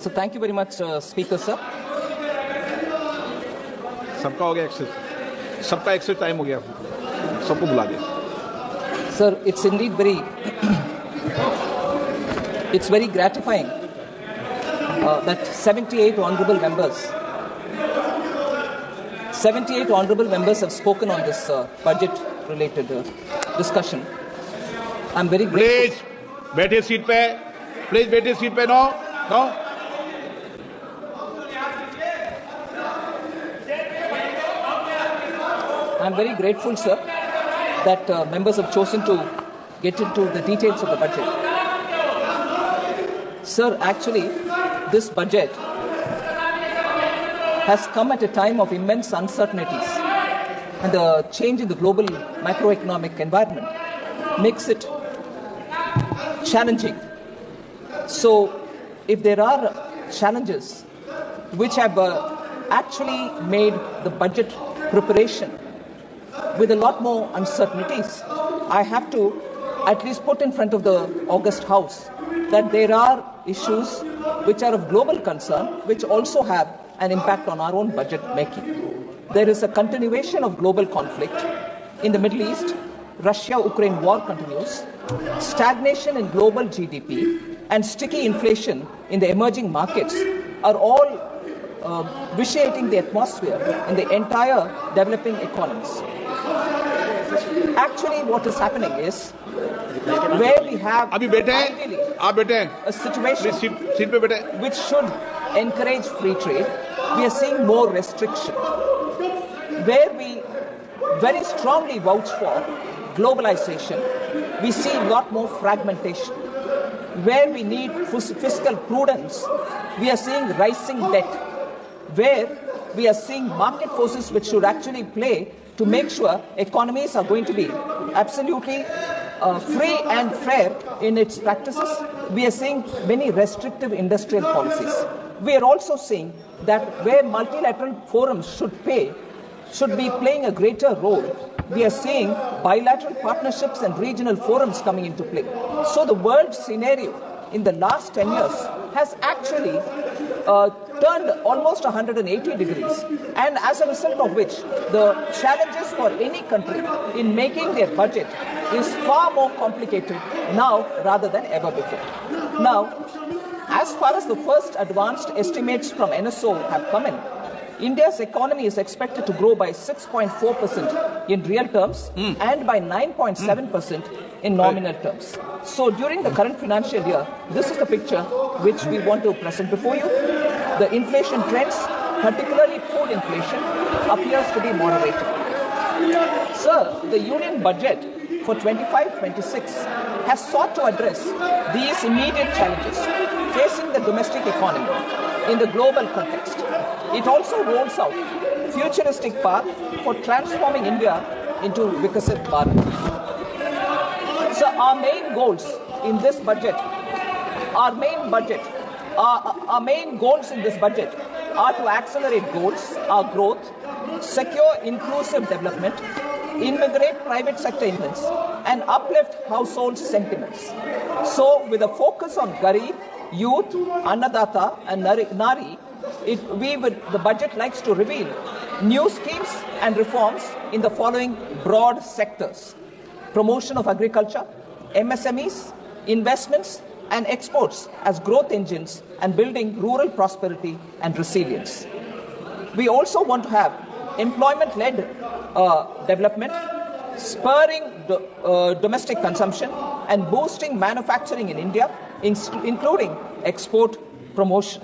So thank you very much, Speaker, sir. सबका हो गया एक्सेस, सबका एक्सेस टाइम हो गया, सबको बुला दिया. Sir, it's indeed it's very gratifying that 78 honourable members have spoken on this budget-related discussion. I'm very grateful. Please, बैठिए सीट पे. Please, बैठिए सीट पे. No. I'm very grateful, sir, that members have chosen to get into the details of the budget. Sir, actually, this budget has come at a time of immense uncertainties, and the change in the global macroeconomic environment makes it challenging. So, if there are challenges which have actually made the budget preparation with a lot more uncertainties, I have to at least put in front of the August House that there are issues which are of global concern, which also have an impact on our own budget making. There is a continuation of global conflict in the Middle East. Russia-Ukraine war continues. Stagnation in global GDP and sticky inflation in the emerging markets are all vitiating the atmosphere in the entire developing economies. Actually, what is happening is where we have a situation which should encourage free trade, we are seeing more restriction. Where we very strongly vouch for globalization, we see a lot more fragmentation. Where we need fiscal prudence, we are seeing rising debt. Where we are seeing market forces which should actually play to make sure economies are going to be absolutely free and fair in its practices, we are seeing many restrictive industrial policies. We are also seeing that where multilateral forums should be playing a greater role, we are seeing bilateral partnerships and regional forums coming into play. So the world scenario in the last 10 years has actually turned almost 180 degrees, and as a result of which the challenges for any country in making their budget is far more complicated now rather than ever before. Now, as far as the first advanced estimates from NSO have come in, India's economy is expected to grow by 6.4% in real terms and by 9.7% in nominal terms. So during the current financial year, this is the picture which we want to present before you. The inflation trends, particularly food inflation, appears to be moderating. Sir, the union budget for 25-26 has sought to address these immediate challenges facing the domestic economy in the global context. It also rolls out futuristic path for transforming India into Vikasit Bharat. So our main goals in this budget, our main goals in this budget are to accelerate our growth, secure inclusive development, invigorate private sector investments, and uplift household sentiments. So with a focus on Garib, youth, Annadata, and Nari, the budget likes to reveal new schemes and reforms in the following broad sectors: promotion of agriculture, MSMEs, investments and exports as growth engines, and building rural prosperity and resilience. We also want to have employment-led development, spurring domestic consumption and boosting manufacturing in India, including export promotion.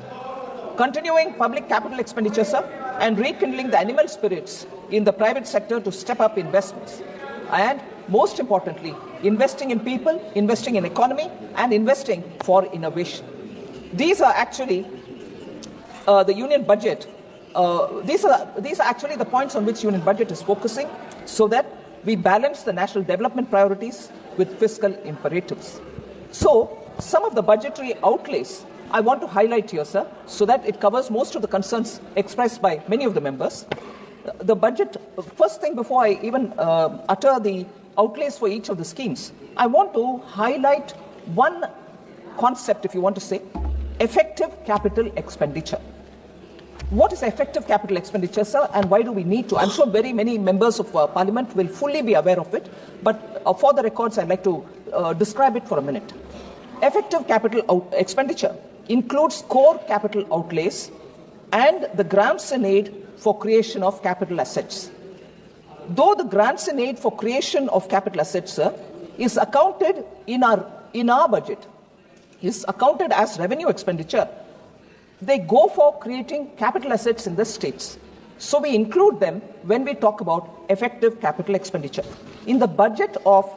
Continuing public capital expenditure, sir, and rekindling the animal spirits in the private sector to step up investments. And most importantly, investing in people, investing in economy, and investing for innovation. These are actually the union budget. These are actually the points on which union budget is focusing, so that we balance the national development priorities with fiscal imperatives. So, some of the budgetary outlays I want to highlight here, sir, so that it covers most of the concerns expressed by many of the members. The budget, first thing before I even utter the outlays for each of the schemes, I want to highlight one concept, if you want to say, effective capital expenditure. What is effective capital expenditure, sir, and why do we need to? I'm sure very many members of Parliament will fully be aware of it, but for the records, I'd like to describe it for a minute. Effective capital expenditure includes core capital outlays and the grants and aid for creation of capital assets. Though the grants and aid for creation of capital assets, sir, is accounted in our budget, is accounted as revenue expenditure, they go for creating capital assets in the states. So we include them when we talk about effective capital expenditure. In the budget of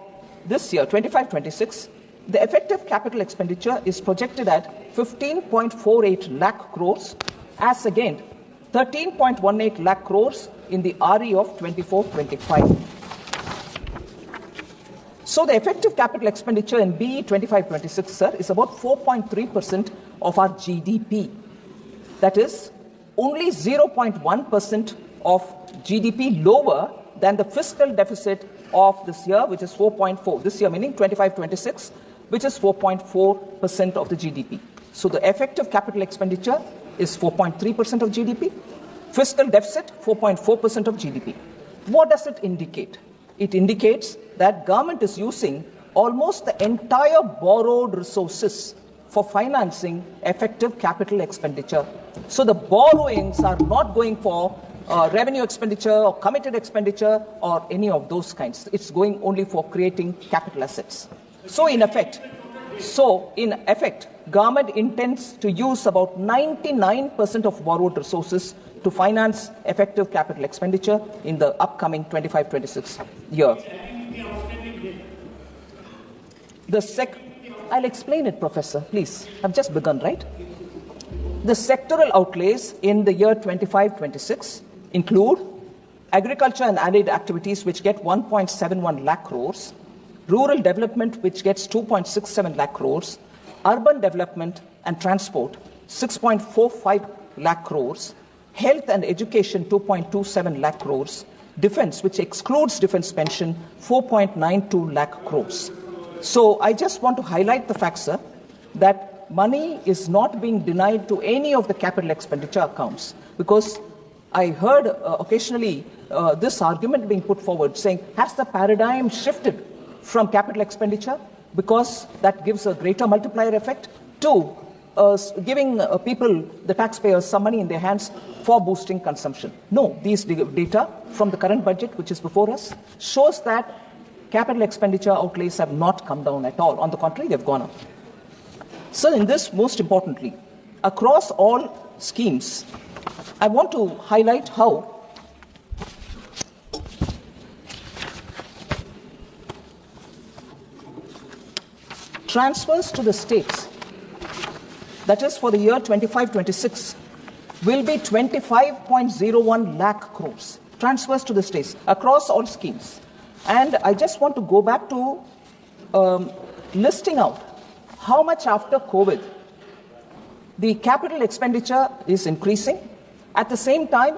this year, 25-26, the effective capital expenditure is projected at 15.48 lakh crores, as against 13.18 lakh crores in the RE of 24-25. So the effective capital expenditure in BE 25-26, sir, is about 4.3% of our GDP. That is only 0.1% of GDP lower than the fiscal deficit of this year, which is 4.4. This year meaning 25-26, which is 4.4% of the GDP. So the effective capital expenditure is 4.3% of GDP. Fiscal deficit, 4.4% of GDP. What does it indicate? It indicates that government is using almost the entire borrowed resources for financing effective capital expenditure. So the borrowings are not going for revenue expenditure or committed expenditure or any of those kinds. It's going only for creating capital assets. So in effect, government intends to use about 99% of borrowed resources to finance effective capital expenditure in the upcoming 25-26 year. I'll explain it, Professor, please. I've just begun, right? The sectoral outlays in the year 25-26 include agriculture and allied activities, which get 1.71 lakh crores, rural development, which gets 2.67 lakh crores, urban development and transport, 6.45 lakh crores, health and education, 2.27 lakh crores, defense, which excludes defense pension, 4.92 lakh crores. So I just want to highlight the fact, sir, that money is not being denied to any of the capital expenditure accounts, because I heard occasionally this argument being put forward saying, has the paradigm shifted from capital expenditure because that gives a greater multiplier effect to giving people, the taxpayers, some money in their hands for boosting consumption? No, these data from the current budget, which is before us, shows that capital expenditure outlays have not come down at all. On the contrary, they've gone up. So in this, most importantly, across all schemes, I want to highlight how transfers to the states, that is for the year 25-26, will be 25.01 lakh crores. Transfers to the states across all schemes. And I just want to go back to listing out how much after COVID the capital expenditure is increasing. At the same time,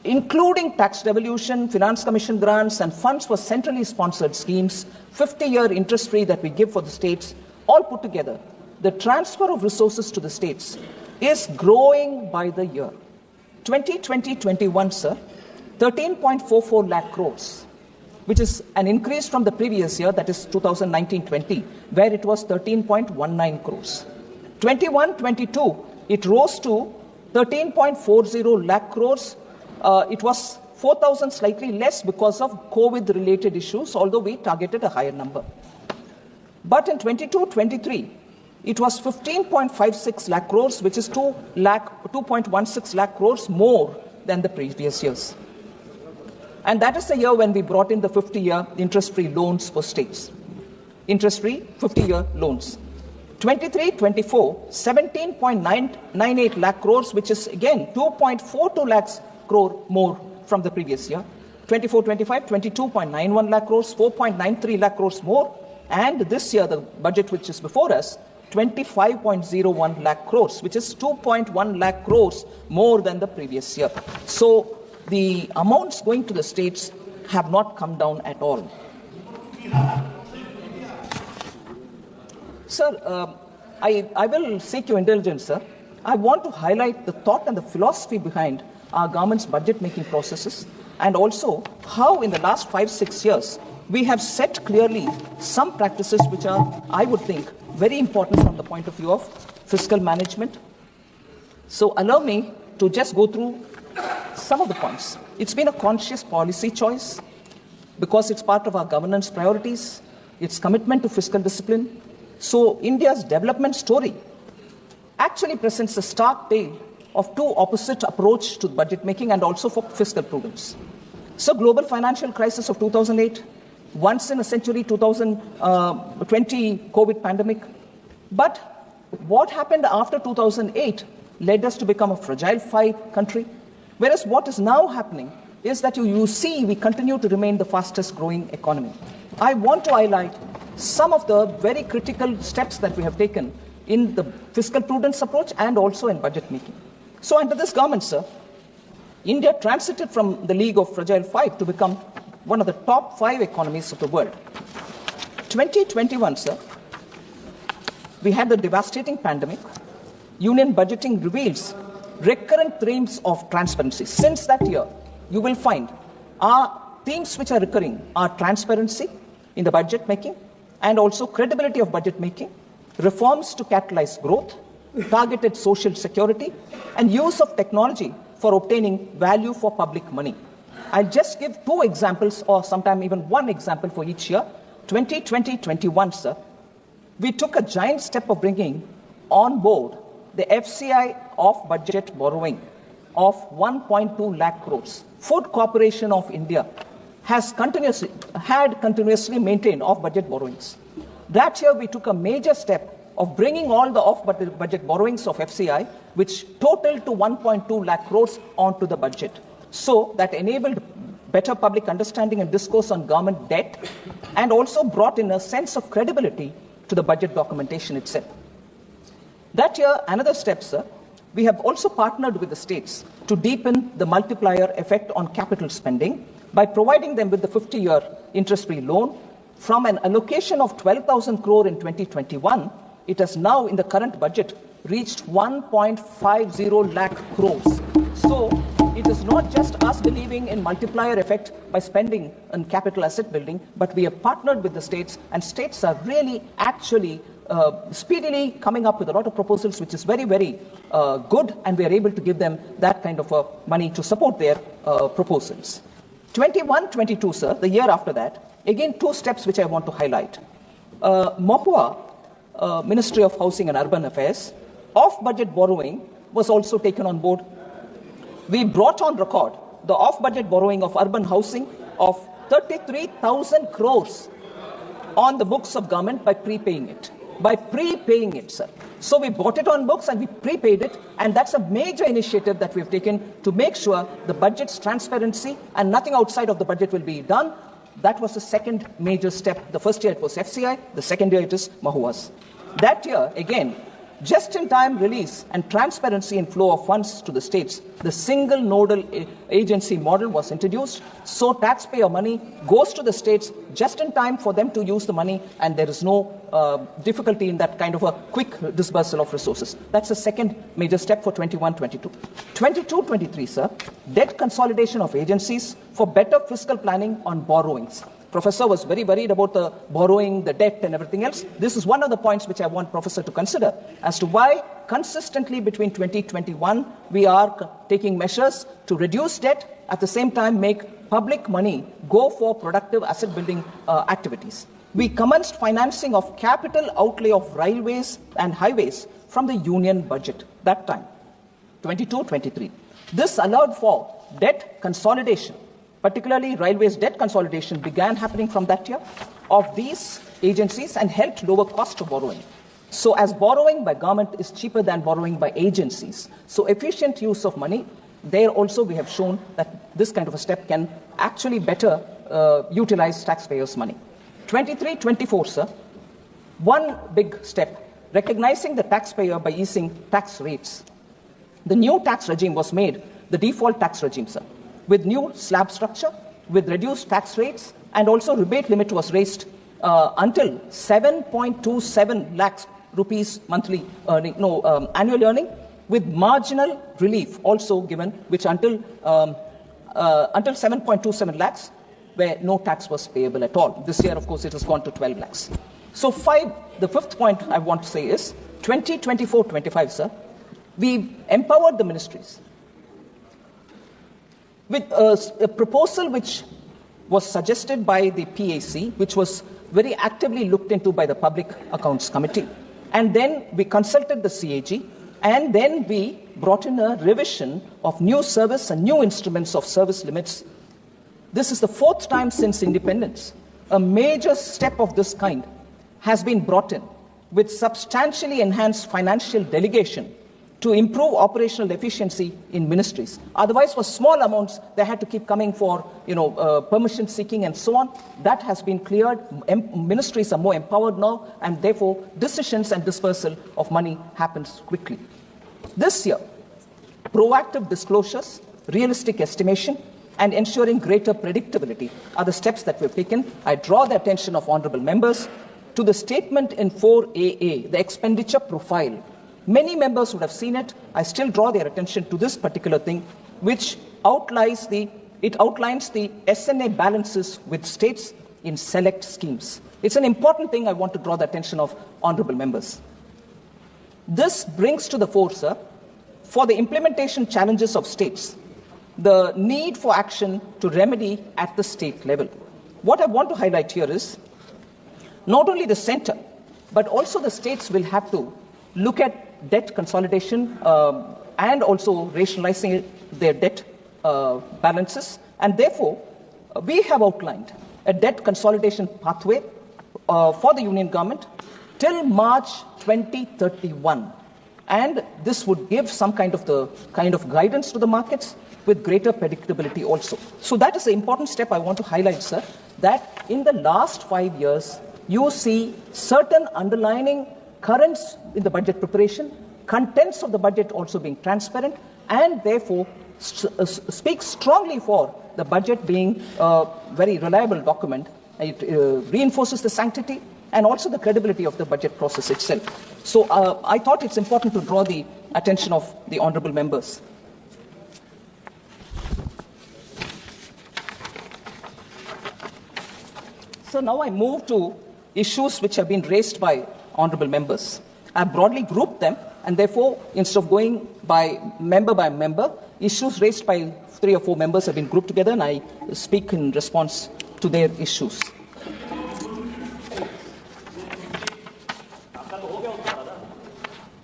including tax devolution, finance commission grants, and funds for centrally sponsored schemes, 50-year interest-free that we give for the states, all put together, the transfer of resources to the states is growing by the year. 2020-21, sir, 13.44 lakh crores, which is an increase from the previous year, that is 2019-20, where it was 13.19 crores. 21-22, it rose to 13.40 lakh crores. It was 4,000 slightly less because of COVID-related issues, although we targeted a higher number. But in 22-23, it was 15.56 lakh crores, which is 2.16 lakh crores more than the previous years. And that is the year when we brought in the 50-year interest-free loans for states. Interest-free 50-year loans. 23-24, 17.98 lakh crores, which is again 2.42 lakhs crore more from the previous year. 24-25, 22.91 lakh crores, 4.93 lakh crores more. And this year, the budget which is before us, 25.01 lakh crores, which is 2.1 lakh crores more than the previous year. So the amounts going to the states have not come down at all. Sir, I will seek your indulgence, sir. I want to highlight the thought and the philosophy behind our government's budget-making processes, and also how in the last 5-6 years we have set clearly some practices which are, I would think, very important from the point of view of fiscal management. So allow me to just go through some of the points. It's been a conscious policy choice because it's part of our governance priorities, its commitment to fiscal discipline. So India's development story actually presents a stark tale of two opposite approach to budget making and also for fiscal prudence. So global financial crisis of 2008, once in a century 2020 COVID pandemic. But what happened after 2008 led us to become a fragile country, whereas what is now happening is that you see we continue to remain the fastest growing economy. I want to highlight some of the very critical steps that we have taken in the fiscal prudence approach and also in budget making. So under this government, sir, India transited from the league of fragile 5 to become one of the top 5 economies of the world. 2021, sir, we had the devastating pandemic. Union budgeting reveals recurrent themes of transparency. Since that year, you will find our themes which are recurring are transparency in the budget making and also credibility of budget making, reforms to catalyze growth, targeted social security, and use of technology for obtaining value for public money. I'll just give 2 examples or sometime even 1 example for each year. 2020-21, sir, we took a giant step of bringing on board the FCI off-budget borrowing of 1.2 lakh crores. Food Corporation of India had continuously maintained off-budget borrowings. That year, we took a major step of bringing all the off-budget borrowings of FCI, which totaled to 1.2 lakh crores, onto the budget. So that enabled better public understanding and discourse on government debt and also brought in a sense of credibility to the budget documentation itself. That year, another step, sir, we have also partnered with the states to deepen the multiplier effect on capital spending by providing them with the 50-year interest-free loan. From an allocation of 12,000 crore in 2021, it has now, in the current budget, reached 1.50 lakh crores. So it is not just us believing in multiplier effect by spending on capital asset building, but we have partnered with the states, and states are really actually speedily coming up with a lot of proposals, which is very, very good, and we are able to give them that kind of money to support their proposals. 21-22, sir, the year after that, again 2 steps which I want to highlight. Mahua, Ministry of Housing and Urban Affairs, off-budget borrowing was also taken on board. We brought on record the off-budget borrowing of urban housing of 33,000 crores on the books of government by prepaying it. By prepaying it, sir. So we bought it on books and we prepaid it, and that's a major initiative that we've taken to make sure the budget's transparency and nothing outside of the budget will be done. That was the second major step. The first year it was FCI, the second year it is Mahua's. That year, again, just-in-time release and transparency in flow of funds to the states, the single nodal agency model was introduced. So taxpayer money goes to the states just in time for them to use the money, and there is no difficulty in that kind of a quick disbursal of resources. That's the second major step for 21-22. 22-23, sir, debt consolidation of agencies for better fiscal planning on borrowings. Professor was very worried about the borrowing, the debt and everything else. This is one of the points which I want Professor to consider as to why consistently between 2021 we are taking measures to reduce debt, at the same time make public money go for productive asset building activities. We commenced financing of capital outlay of railways and highways from the union budget that time, 22-23. This allowed for debt consolidation. Particularly, railways debt consolidation began happening from that year of these agencies and helped lower cost of borrowing. So as borrowing by government is cheaper than borrowing by agencies, so efficient use of money, there also we have shown that this kind of a step can actually better utilize taxpayers' money. 23-24, sir, one big step, recognizing the taxpayer by easing tax rates. The new tax regime was made the default tax regime, sir, with new slab structure, with reduced tax rates, and also rebate limit was raised until 7.27 lakhs rupees monthly earning, annual earning, with marginal relief also given, which until 7.27 lakhs, where no tax was payable at all. This year, of course, it has gone to 12 lakhs. So the fifth point I want to say is 2024-25, sir, we empowered the ministries with a proposal which was suggested by the PAC, which was very actively looked into by the Public Accounts Committee. And then we consulted the CAG, and then we brought in a revision of new service and new instruments of service limits. This is the fourth time since independence. A major step of this kind has been brought in with substantially enhanced financial delegation to improve operational efficiency in ministries. Otherwise, for small amounts, they had to keep coming for permission seeking and so on. That has been cleared. Ministries are more empowered now, and therefore decisions and dispersal of money happens quickly. This year, proactive disclosures, realistic estimation, and ensuring greater predictability are the steps that we've taken. I draw the attention of honourable members to the statement in 4AA, the expenditure profile. Many members would have seen it. I still draw their attention to this particular thing, which outlines the SNA balances with states in select schemes. It's an important thing I want to draw the attention of honourable members. This brings to the fore, sir, for the implementation challenges of states, the need for action to remedy at the state level. What I want to highlight here is not only the centre, but also the states will have to look at debt consolidation and also rationalizing their debt balances. And therefore, we have outlined a debt consolidation pathway for the union government till March 2031. And this would give some kind of guidance to the markets with greater predictability also. So that is an important step I want to highlight, sir, that in the last 5 years, you see certain underlining currents in the budget preparation, contents of the budget also being transparent, and therefore speaks strongly for the budget being a very reliable document. It reinforces the sanctity and also the credibility of the budget process itself. So I thought it's important to draw the attention of the honourable members. So now I move to issues which have been raised by honourable members. I have broadly grouped them, and therefore, instead of going by member, issues raised by 3 or 4 members have been grouped together, and I speak in response to their issues.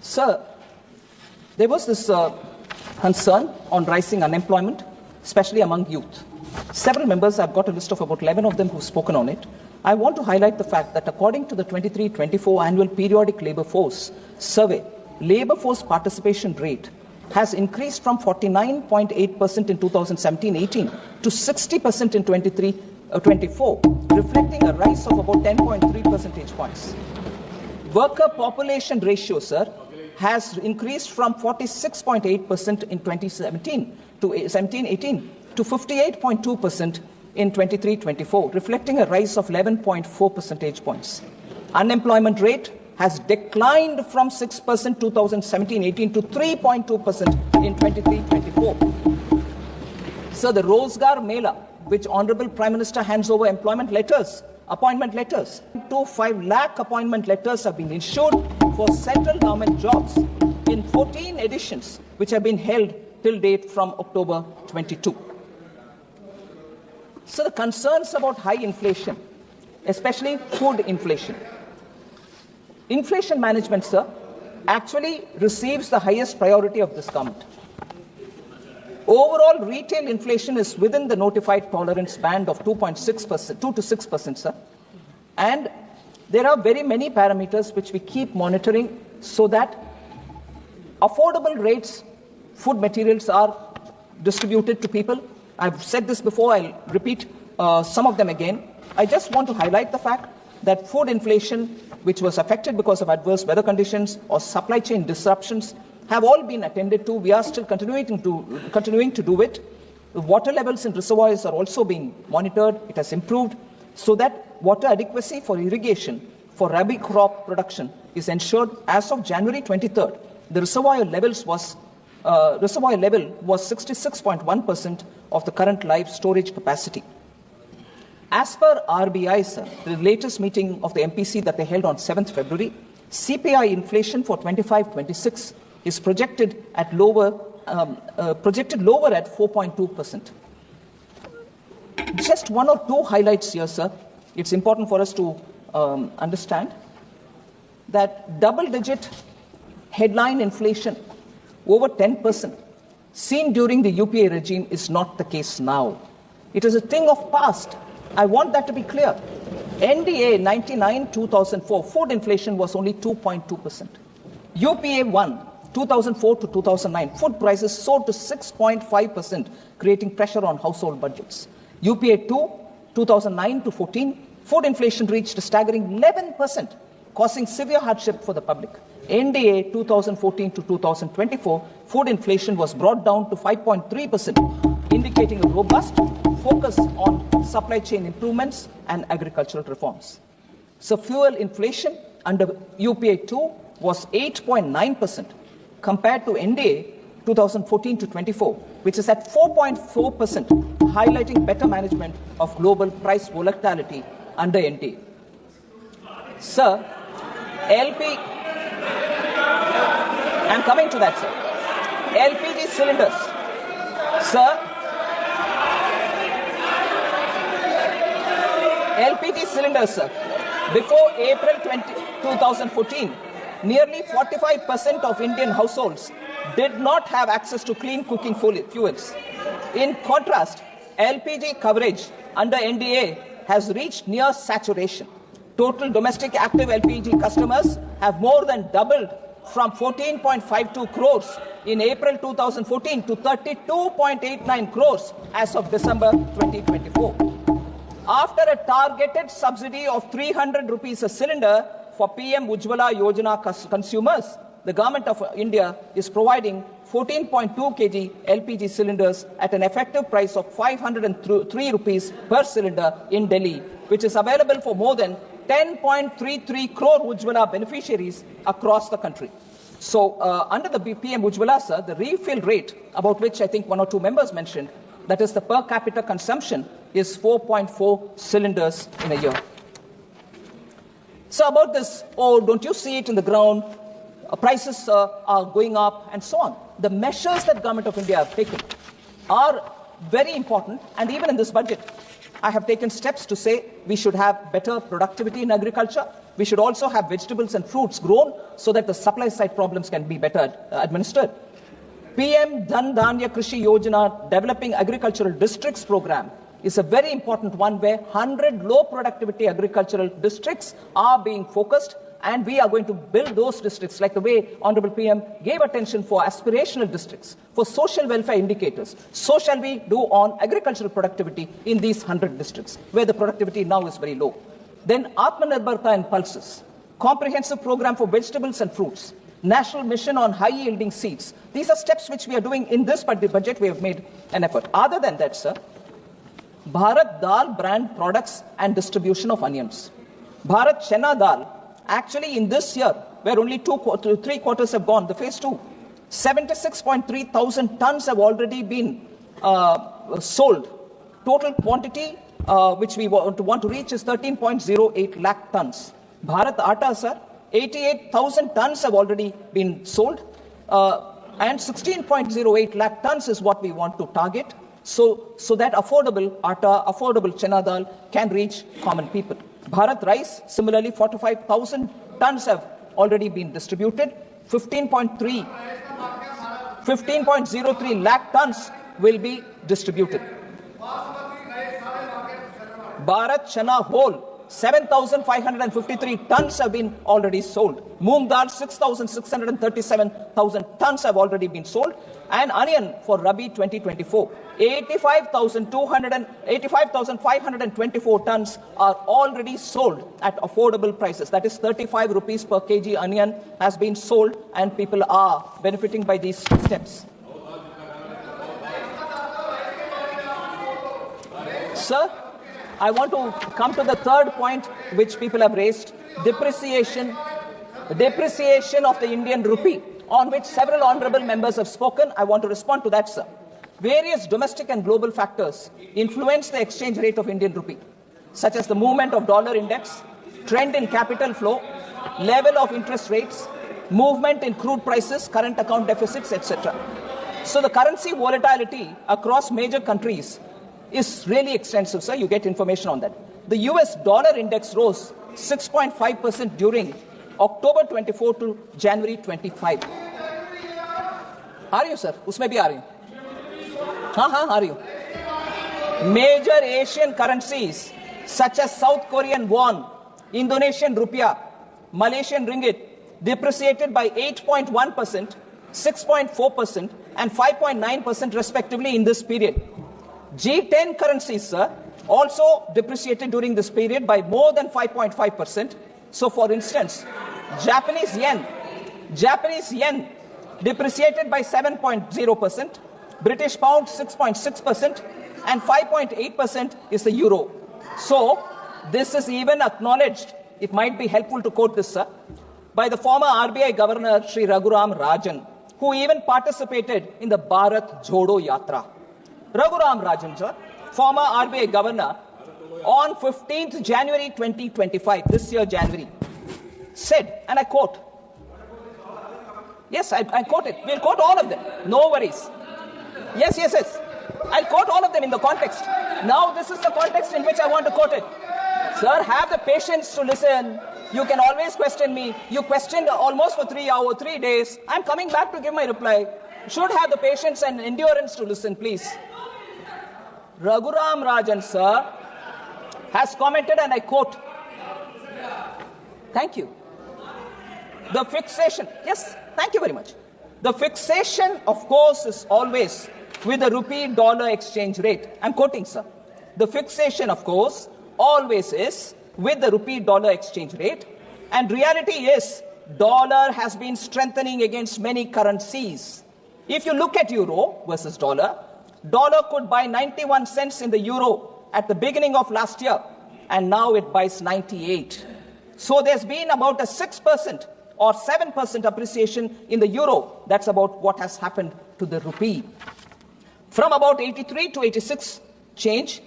Sir, there was this concern on rising unemployment, especially among youth. Several members, I've got a list of about 11 of them who've spoken on it. I want to highlight the fact that according to the 23-24 annual periodic labour force survey, labour force participation rate has increased from 49.8% in 2017-18 to 60% in 23-24, reflecting a rise of about 10.3 percentage points. Worker population ratio, sir, has increased from 46.8% in 2017 to 17-18 to 58.2% in 23-24, reflecting a rise of 11.4 percentage points. Unemployment rate has declined from 6% 2017-18 to 3.2% in 23-24. So the Rozgar Mela, which Honourable Prime Minister hands over appointment letters, 2.5 lakh appointment letters have been issued for central government jobs in 14 editions, which have been held till date from October 22. So the concerns about high inflation, especially food inflation. Inflation management, sir, actually receives the highest priority of this government. Overall retail inflation is within the notified tolerance band of 2.6%, 2 to 6%, sir. And there are very many parameters which we keep monitoring so that affordable rates, food materials are distributed to people. I've said this before, I'll repeat some of them again. I just want to highlight the fact that food inflation, which was affected because of adverse weather conditions or supply chain disruptions, have all been attended to. We are still continuing to do it. The water levels in reservoirs are also being monitored. It has improved so that water adequacy for irrigation for rabi crop production is ensured as of January 23rd. The reservoir level was 66.1% of the current live storage capacity. As per RBI, sir, the latest meeting of the MPC that they held on 7th February, CPI inflation for 25-26 is projected lower at 4.2%. Just one or two highlights here, sir. It's important for us to understand that double-digit headline inflation over 10% seen during the UPA regime is not the case now. It is a thing of past. I want that to be clear. NDA 99-2004 food inflation was only 2.2%. UPA 1 2004 to 2009 food prices soared to 6.5%, creating pressure on household budgets. UPA 2 2009 to 14 food inflation reached a staggering 11%, causing severe hardship for the public. NDA 2014 to 2024 food inflation was brought down to 5.3%, indicating a robust focus on supply chain improvements and agricultural reforms. So fuel inflation under UPA 2 was 8.9% compared to NDA 2014 to 24, which is at 4.4%, highlighting better management of global price volatility under NDA. Sir, I'm coming to that, sir. LPG cylinders. Sir, LPG cylinders, sir. Before April 2014, nearly 45% of Indian households did not have access to clean cooking fuels. In contrast, LPG coverage under NDA has reached near saturation. Total domestic active LPG customers have more than doubled from 14.52 crores in April 2014 to 32.89 crores as of December 2024. After a targeted subsidy of 300 rupees a cylinder for PM Ujjwala Yojana consumers, the Government of India is providing 14.2 kg LPG cylinders at an effective price of 503 rupees per cylinder in Delhi, which is available for more than 10.33 crore Ujjwala beneficiaries across the country. So, under the PM Ujjwala, sir, the refill rate, about which I think one or two members mentioned, that is the per capita consumption, is 4.4 cylinders in a year. So about this, don't you see it in the ground? Prices are going up and so on. The measures that Government of India have taken are very important, and even in this budget, I have taken steps to say we should have better productivity in agriculture. We should also have vegetables and fruits grown so that the supply side problems can be better administered. PM Dhan Dhanya Krishi Yojana, Developing Agricultural Districts program, is a very important one where 100 low productivity agricultural districts are being focused, and we are going to build those districts like the way Honorable PM gave attention for aspirational districts, for social welfare indicators. So shall we do on agricultural productivity in these 100 districts where the productivity now is very low. Then Atmanirbharta and pulses, comprehensive program for vegetables and fruits, national mission on high yielding seeds. These are steps which we are doing in this budget. We have made an effort. Other than that, sir, Bharat Dal brand products and distribution of onions. Bharat Chana Dal, actually in this year, where only 3 quarters have gone, the phase 2, 76.3 thousand tons have already been sold. Total quantity which we want to reach is 13.08 lakh tons. Bharat Atta, sir, 88,000 tons have already been sold, and 16.08 lakh tons is what we want to target. So that affordable atta, affordable chana dal can reach common people. Bharat rice, similarly, 45,000 tons have already been distributed. 15.03 lakh tons will be distributed. Bharat chana whole, 7,553 tons have been already sold. Moong dal, 6,637,000 tons have already been sold. And onion for Rabi 2024, 85,524 tons are already sold at affordable prices. That is 35 rupees per kg onion has been sold, and people are benefiting by these steps. Sir, I want to come to the third point which people have raised, depreciation of the Indian rupee, on which several honorable members have spoken. I want to respond to that, sir. Various domestic and global factors influence the exchange rate of Indian rupee, such as the movement of dollar index, trend in capital flow, level of interest rates, movement in crude prices, current account deficits, etc. So the currency volatility across major countries is really extensive, sir. You get information on that. The US dollar index rose 6.5% during October 24 to January 25. Are you, sir? Usme bhi aa rahi hu. Are you? Major Asian currencies such as South Korean won, Indonesian rupiah, Malaysian ringgit depreciated by 8.1%, 6.4% and 5.9% respectively in this period. G10 currencies, sir, also depreciated during this period by more than 5.5%. So, for instance, Japanese yen depreciated by 7.0%, British pound 6.6%, and 5.8% is the euro. So, this is even acknowledged. It might be helpful to quote this, sir, by the former RBI Governor Sri Raghuram Rajan, who even participated in the Bharat Jodo Yatra. Raghuram Rajan, sir, former RBI Governor, on 15th January 2025, this year January, said, and I quote, yes, I quote it. We'll quote all of them. No worries. Yes. I'll quote all of them in the context. Now, this is the context in which I want to quote it. Sir, have the patience to listen. You can always question me. You questioned almost for 3 hours, 3 days. I'm coming back to give my reply. Should have the patience and endurance to listen, please. Raghuram Rajan, sir, has commented, and I quote, thank you. The fixation, yes, thank you very much. The fixation, of course, is always with the rupee-dollar exchange rate. I'm quoting, sir. The fixation, of course, always is with the rupee-dollar exchange rate. And reality is, dollar has been strengthening against many currencies. If you look at euro versus dollar, dollar could buy 91 cents in the euro at the beginning of last year, and now it buys 98. So there's been about a 6% or 7% appreciation in the euro. That's about what has happened to the rupee. From about 83 to 86 change,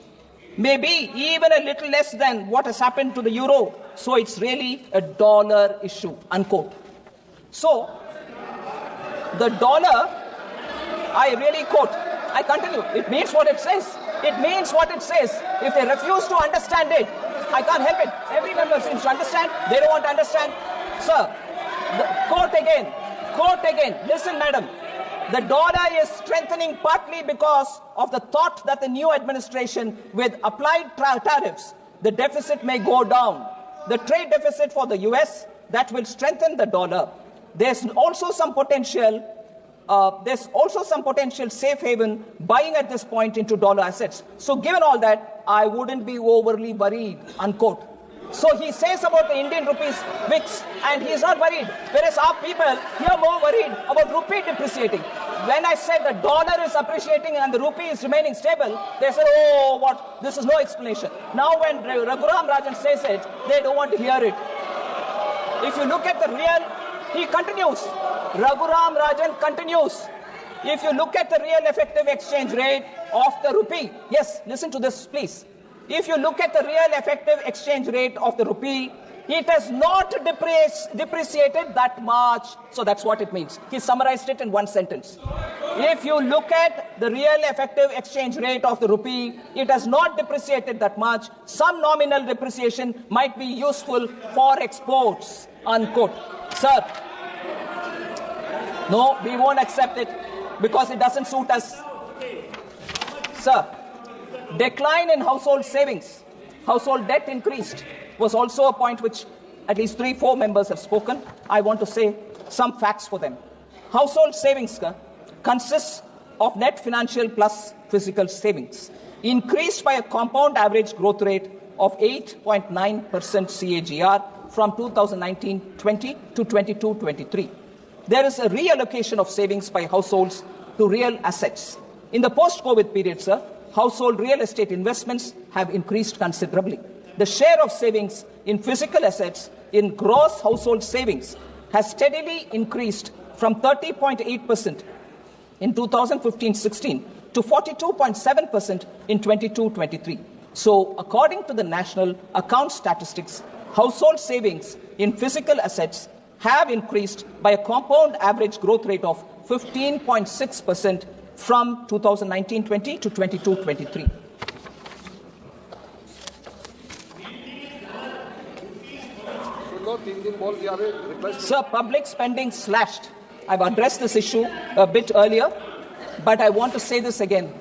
maybe even a little less than what has happened to the euro. So it's really a dollar issue, unquote. So the dollar, I really quote, I continue, it means what it says. It means what it says. If they refuse to understand it, I can't help it. Every member seems to understand. They don't want to understand. Sir, quote again. Listen, madam. The dollar is strengthening partly because of the thought that the new administration, with applied tariffs, the deficit may go down. The trade deficit for the US, that will strengthen the dollar. There's also some potential safe haven buying at this point into dollar assets. So given all that, I wouldn't be overly worried, unquote. So he says about the Indian rupees VIX, and he's not worried. Whereas our people, here more worried about rupee depreciating. When I said the dollar is appreciating and the rupee is remaining stable, they said, oh, what? This is no explanation. Now when Raghuram Rajan says it, they don't want to hear it. If you look at the real, he continues. Raghuram Rajan continues. If you look at the real effective exchange rate of the rupee, yes, listen to this, please. If you look at the real effective exchange rate of the rupee, it has not depreciated that much. So that's what it means. He summarized it in one sentence. If you look at the real effective exchange rate of the rupee, it has not depreciated that much. Some nominal depreciation might be useful for exports, unquote. Sir, no, we won't accept it because it doesn't suit us. Sir, decline in household savings, household debt increased, was also a point which at least 3-4 members have spoken. I want to say some facts for them. Household savings consists of net financial plus physical savings, increased by a compound average growth rate of 8.9% CAGR from 2019-20 to 22-23. There is a reallocation of savings by households to real assets. In the post-COVID period, sir, household real estate investments have increased considerably. The share of savings in physical assets in gross household savings has steadily increased from 30.8% in 2015-16 to 42.7% in 22-23. So, according to the National Account Statistics, household savings in physical assets have increased by a compound average growth rate of 15.6% from 2019-20 to 22-23. Sir, public spending slashed. I've addressed this issue a bit earlier, but I want to say this again.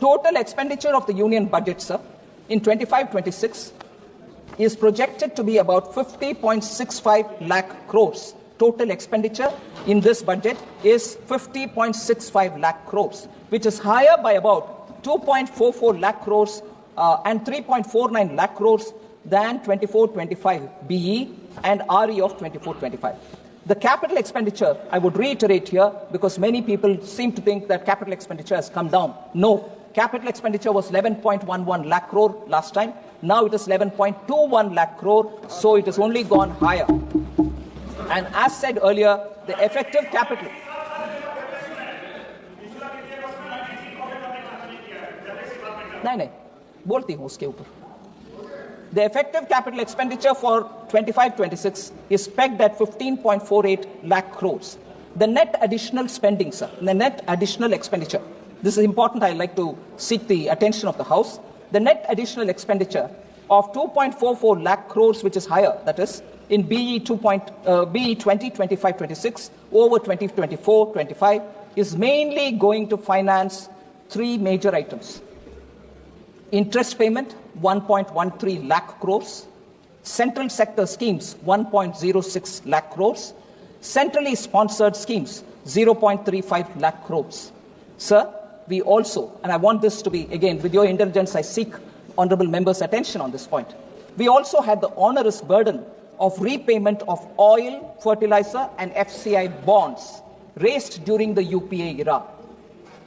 Total expenditure of the union budget, sir, in 25-26 is projected to be about 50.65 lakh crores. Total expenditure in this budget is 50.65 lakh crores, which is higher by about 2.44 lakh crores and 3.49 lakh crores than 24-25 BE and RE of 24-25. The capital expenditure, I would reiterate here, because many people seem to think that capital expenditure has come down. No, capital expenditure was 11.11 lakh crore last time. Now it is 11.21 lakh crore, so it has only gone higher. And as said earlier, the effective capital... नहीं, बोलती हूँ उसके ऊपर. The effective capital expenditure for 25-26 is pegged at 15.48 lakh crores. The net additional spending, sir, the net additional expenditure, this is important, I'd like to seek the attention of the House. The net additional expenditure of 2.44 lakh crores, which is higher, that is, in BE 2025-26 over 2024-25, is mainly going to finance three major items. Interest payment, 1.13 lakh crores. Central sector schemes, 1.06 lakh crores. Centrally sponsored schemes, 0.35 lakh crores. Sir, we also, and I want this to be, again, with your indulgence, I seek honourable members' attention on this point. We also had the onerous burden of repayment of oil, fertilizer and FCI bonds raised during the UPA era.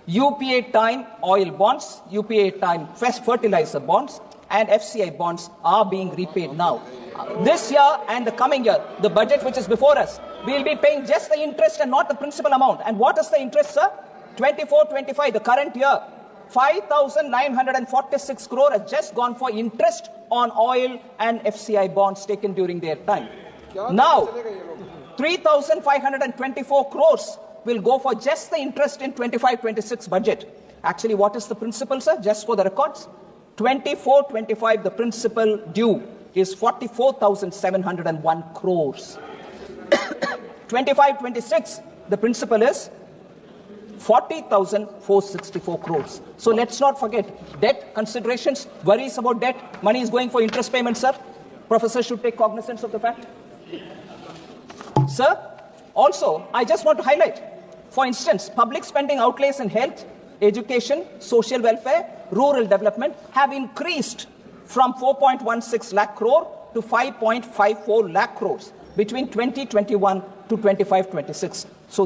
UPA time oil bonds, UPA time fertilizer bonds and FCI bonds are being repaid now. This year and the coming year, the budget which is before us, we will be paying just the interest and not the principal amount. And what is the interest, sir? 24-25, the current year, 5,946 crore has just gone for interest on oil and FCI bonds taken during their time. Now, 3,524 crores will go for just the interest in 25-26 budget. Actually, what is the principal, sir? Just for the records, 24-25, the principal due is 44,701 crores. 25-26, the principal is 40,464 crores. So let's not forget debt considerations, worries about debt, money is going for interest payments, sir. Professor should take cognizance of the fact. Sir, also, I just want to highlight, for instance, public spending outlays in health, education, social welfare, rural development have increased from 4.16 lakh crore to 5.54 lakh crores between 2021 to 25-26. So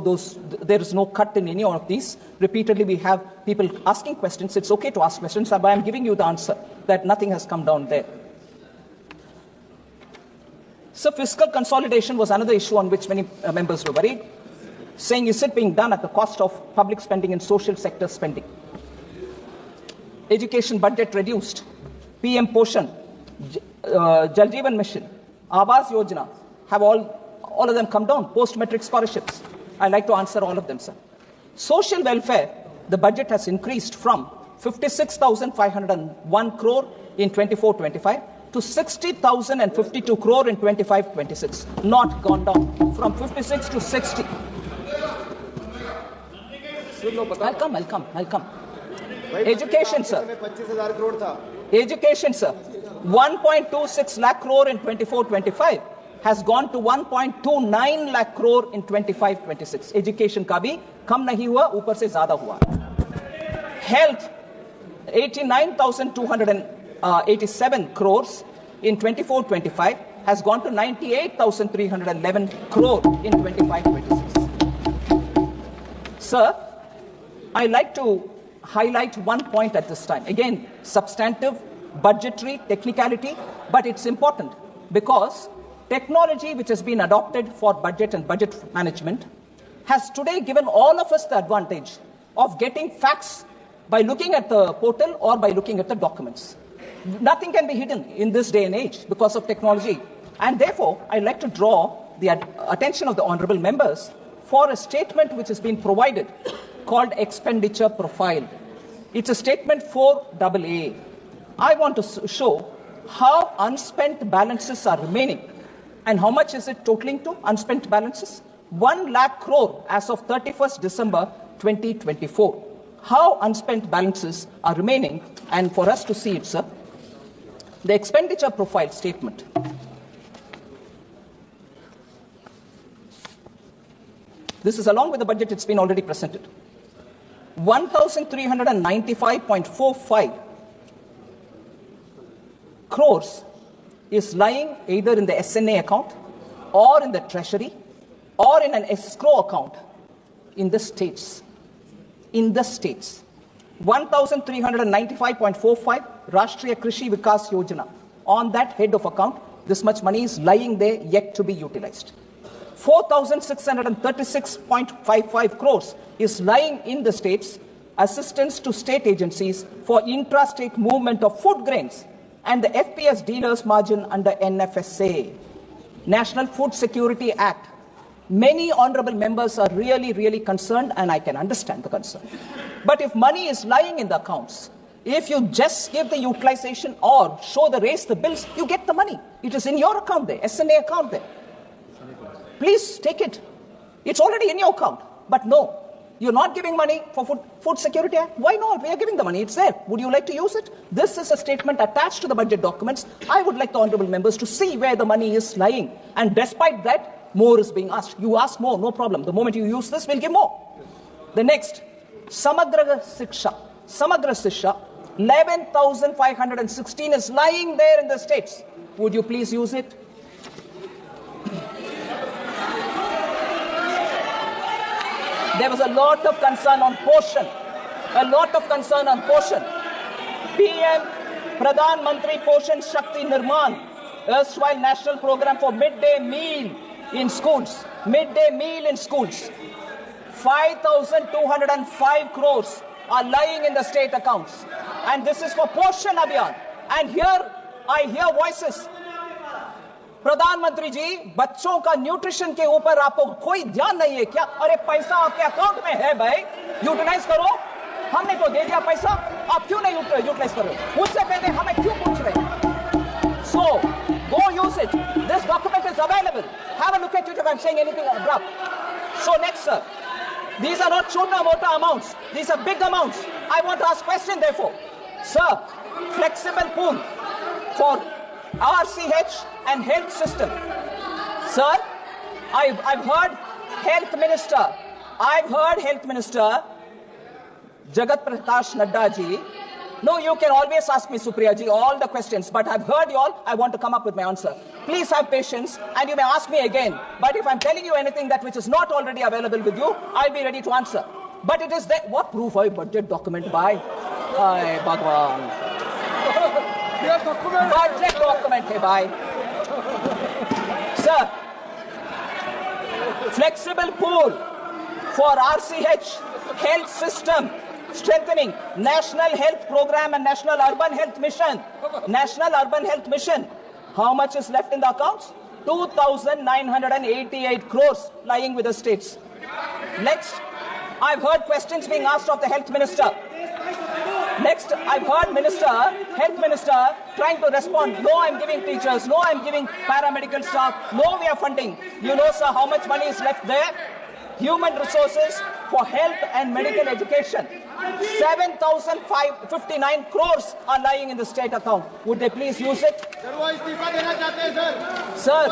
there is no cut in any of these. Repeatedly we have people asking questions. It's okay to ask questions, but I'm giving you the answer that nothing has come down there. So fiscal consolidation was another issue on which many members were worried, saying, is it being done at the cost of public spending and social sector spending? Education budget reduced. PM Poshan, Jal Jeevan Mission, Awas Yojana have all of them come down. Post-metric scholarships. I'd like to answer all of them, sir. Social welfare, the budget has increased from 56,501 crore in 24-25 to 60,052 crore in 25-26. Not gone down. From 56 to 60. I'll come. Education, sir. Education, sir. 1.26 lakh crore in 24-25 has gone to 1.29 lakh crore in 25-26. Education का भी कम नहीं हुआ, ऊपर से ज़्यादा हुआ. Health, 89,287 crores in 24-25 has gone to 98,311 crore in 25-26. Sir, I like to highlight one point at this time. Again, substantive, budgetary, technicality, but it's important because technology which has been adopted for budget and budget management has today given all of us the advantage of getting facts by looking at the portal or by looking at the documents. Nothing can be hidden in this day and age because of technology. And therefore, I'd like to draw the attention of the honorable members for a statement which has been provided called expenditure profile. It's a statement 4AA. I want to show how unspent balances are remaining. And how much is it totaling to, unspent balances? 1 lakh crore as of 31st December 2024. How unspent balances are remaining, and for us to see it, sir. The expenditure profile statement. This is along with the budget, it's been already presented. 1,395.45 crores is lying either in the SNA account or in the treasury or in an escrow account in the states. In the states. 1,395.45 Rashtriya Krishi Vikas Yojana. On that head of account, this much money is lying there yet to be utilized. 4,636.55 crores is lying in the states, assistance to state agencies for intra-state movement of food grains and the FPS dealers margin under NFSA. National Food Security Act. Many honorable members are really concerned, and I can understand the concern. But if money is lying in the accounts, if you just give the utilization or raise the bills, you get the money. It is in your account there, SNA account there. Please take it. It's already in your account. But no, you're not giving money for Food Security Act. Why not? We are giving the money. It's there. Would you like to use it? This is a statement attached to the budget documents. I would like the honorable members to see where the money is lying. And despite that, more is being asked. You ask more, no problem. The moment you use this, we'll give more. The next, Samagra Shiksha. 11,516 is lying there in the states. Would you please use it? There was a lot of concern on portion. PM Pradhan Mantri Poshan Shakti Nirman, erstwhile national program for midday meal in schools. 5,205 crores are lying in the state accounts. And this is for Poshan Abhiyan. And here I hear voices. प्रधानमंत्री जी, बच्चों का nutrition के ऊपर आपको कोई ध्यान नहीं है क्या? अरे पैसा आपके अकाउंट में है भाई, यूटिलाइज करो. हमने तो दे दिया पैसा, आप क्यों नहीं यूटिलाइज कर रहे हो? मुझसे पहले हमें क्यों पूछ रहे हैं? So, go use it. This document is available. Have a look at it if I'm saying anything abrupt. So next, sir. These are not chota mota amounts. These are big amounts. I want to ask question therefore. Sir, flexible pool for RCH and health system. Sir, I've heard Health Minister Jagat Prakash Nadda ji. No, you can always ask me, Supriya ji, all the questions, but I've heard you all. I want to come up with my answer. Please have patience, and you may ask me again. But if I'm telling you anything that which is not already available with you, I'll be ready to answer. But it is that what proof I budget document by? Ay, Bhagwan. Budget document hai bhai. Sir, flexible pool for RCH health system, strengthening National Health Program and National Urban Health Mission. How much is left in the accounts? 2,988 crores lying with the states. Next, I've heard questions being asked of the Health Minister. Next, I've heard Health Minister trying to respond. No, I'm giving teachers. No, I'm giving paramedical staff. No, we are funding. You know, sir, how much money is left there? Human resources for health and medical education. 7,559 crores are lying in the state account. Would they please use it? Sir,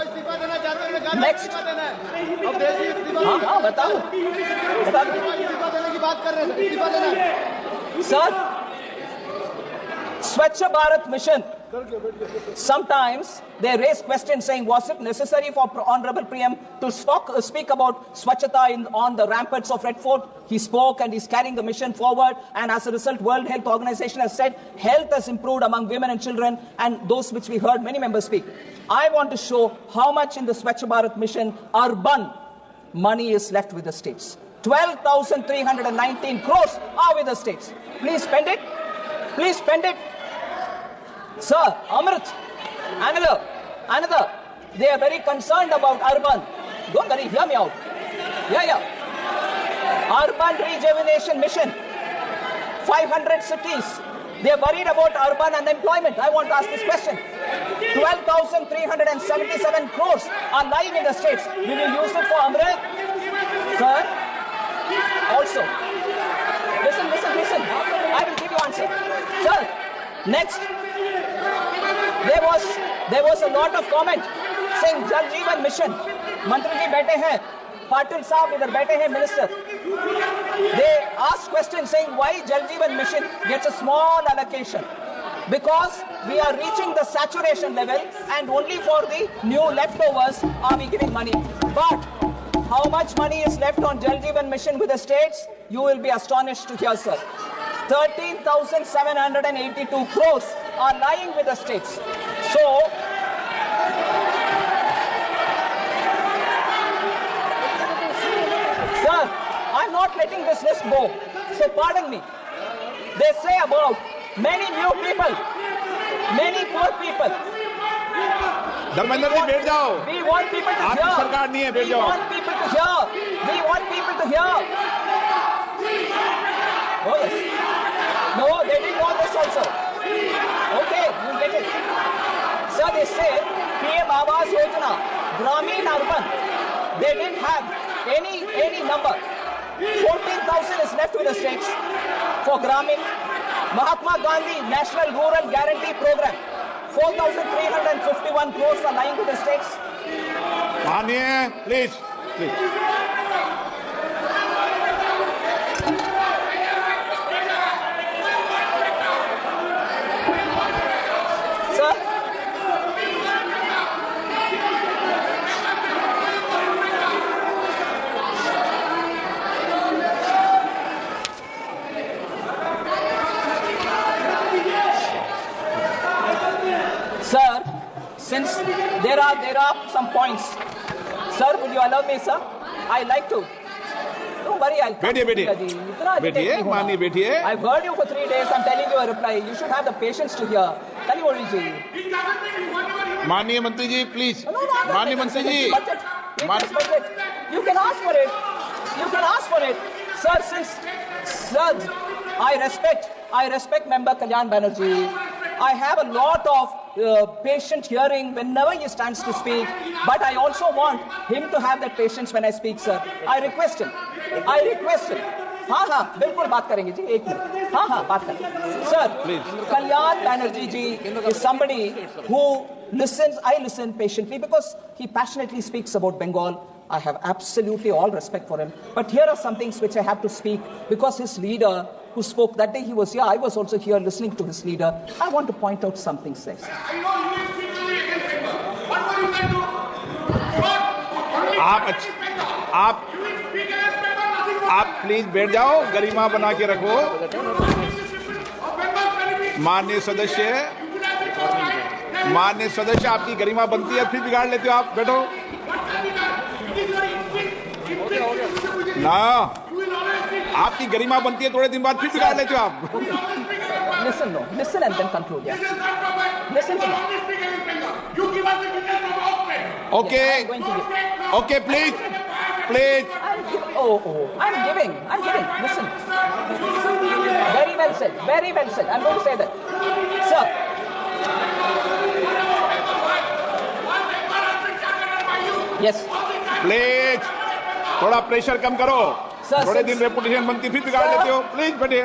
next. Sir, Swachh Bharat Mission, Sometimes they raise questions saying, was it necessary for Honorable PM to speak about Swachhata on the ramparts of Red Fort? He spoke and he's carrying the mission forward. And as a result, World Health Organization has said health has improved among women and children, and those which we heard many members speak. I want to show how much in the Swachh Bharat mission urban money is left with the states. 12,319 crores are with the states. Please spend it. Please spend it. Sir, Amrit, another. They are very concerned about urban. Don't worry, hear me out. Yeah. Urban rejuvenation mission. 500 cities. They are worried about urban unemployment. I want to ask this question. 12,377 crores are lying in the states. Will you use it for Amrit? Sir? Also. Listen. I will give you answer. Sir, next. There was a lot of comment saying Jal Jeevan Mission. Mantri ji baithe hain. Patil Saab idhar baithe hain, minister. They ask questions saying why Jal Jeevan Mission gets a small allocation. Because we are reaching the saturation level and only for the new leftovers are we giving money. But how much money is left on Jal Jeevan Mission with the states? You will be astonished to hear, sir. 13,782 crores are lying with the states. So, sir, I'm not letting this list go. So pardon me. They say about many new people, many poor people. Dharmendra ji बैठ जाओ. We want people to आपकी hear. सरकार नहीं है, बैठ जाओ. We want people to hear. We want people to hear. Oh yes. No, they didn't want this also. Okay, you get it. Sir, they say PM Awas Yojana, Gramin Urban. They didn't have any number. 14,000 is left with the states for Gramin. Mahatma Gandhi National Rural Guarantee Program. 4,351 crores are lying with the states. मानिए, please. Sir, since there are some points. Sir, will you allow me, sir? I like to. Don't worry, I'll come. बैठिए, मानिए बैठिए. I've heard you for 3 days. I'm telling you a reply. You should have the patience to hear. Tell you what ji. मानिए मंत्री जी, please. मानिए मंत्री जी. Budget. You can ask for it. Sir, I respect Member Kalyan Banerjee. I have a lot of patient hearing whenever he stands to speak, but I also want him to have that patience when I speak, sir. I request him. हाँ, बिल्कुल बात करेंगे जी, 1 minute. हाँ, बात करेंगे. Sir, Kalyan Banerjee ji is somebody who listens. I listen patiently because he passionately speaks about Bengal. I have absolutely all respect for him. But here are some things which I have to speak because his leader who spoke that day, he was here. I was also here listening to his leader. I want to point out something, sir. आप please बैठ जाओ, गरिमा बना के रखो. माननीय सदस्य आपकी गरिमा बनती है, फिर बिगाड़ लेते हो आप. बैठो ना, आपकी गरिमा बनती है, थोड़े दिन बाद फिर बिगाड़ लेते हो आप. Listen and then conclude. Yeah. Listen to me. Okay, please. I'm giving. Listen. Very well said. I'm going to say that. Sir. Yes. Please थोड़ा प्रेशर कम करो. थोड़े दिन रेपुटेशन बनती फिर बिगाड़ लेते हो. प्लीज बैठिए.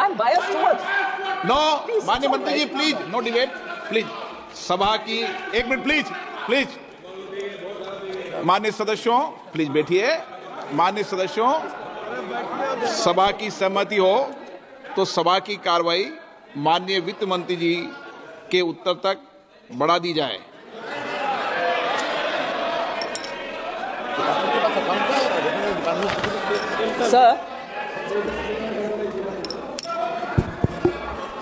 I'm biased towards. नो, माननीय मंत्री जी, प्लीज नो डिबेट. प्लीज सभा की 1 मिनट प्लीज. माननीय सदस्यों प्लीज बैठिए. माननीय सदस्यों, सभा की सहमति हो तो सभा की कार्रवाई माननीय वित्त मंत्री जी के उत्तर तक बढ़ा दी जाए।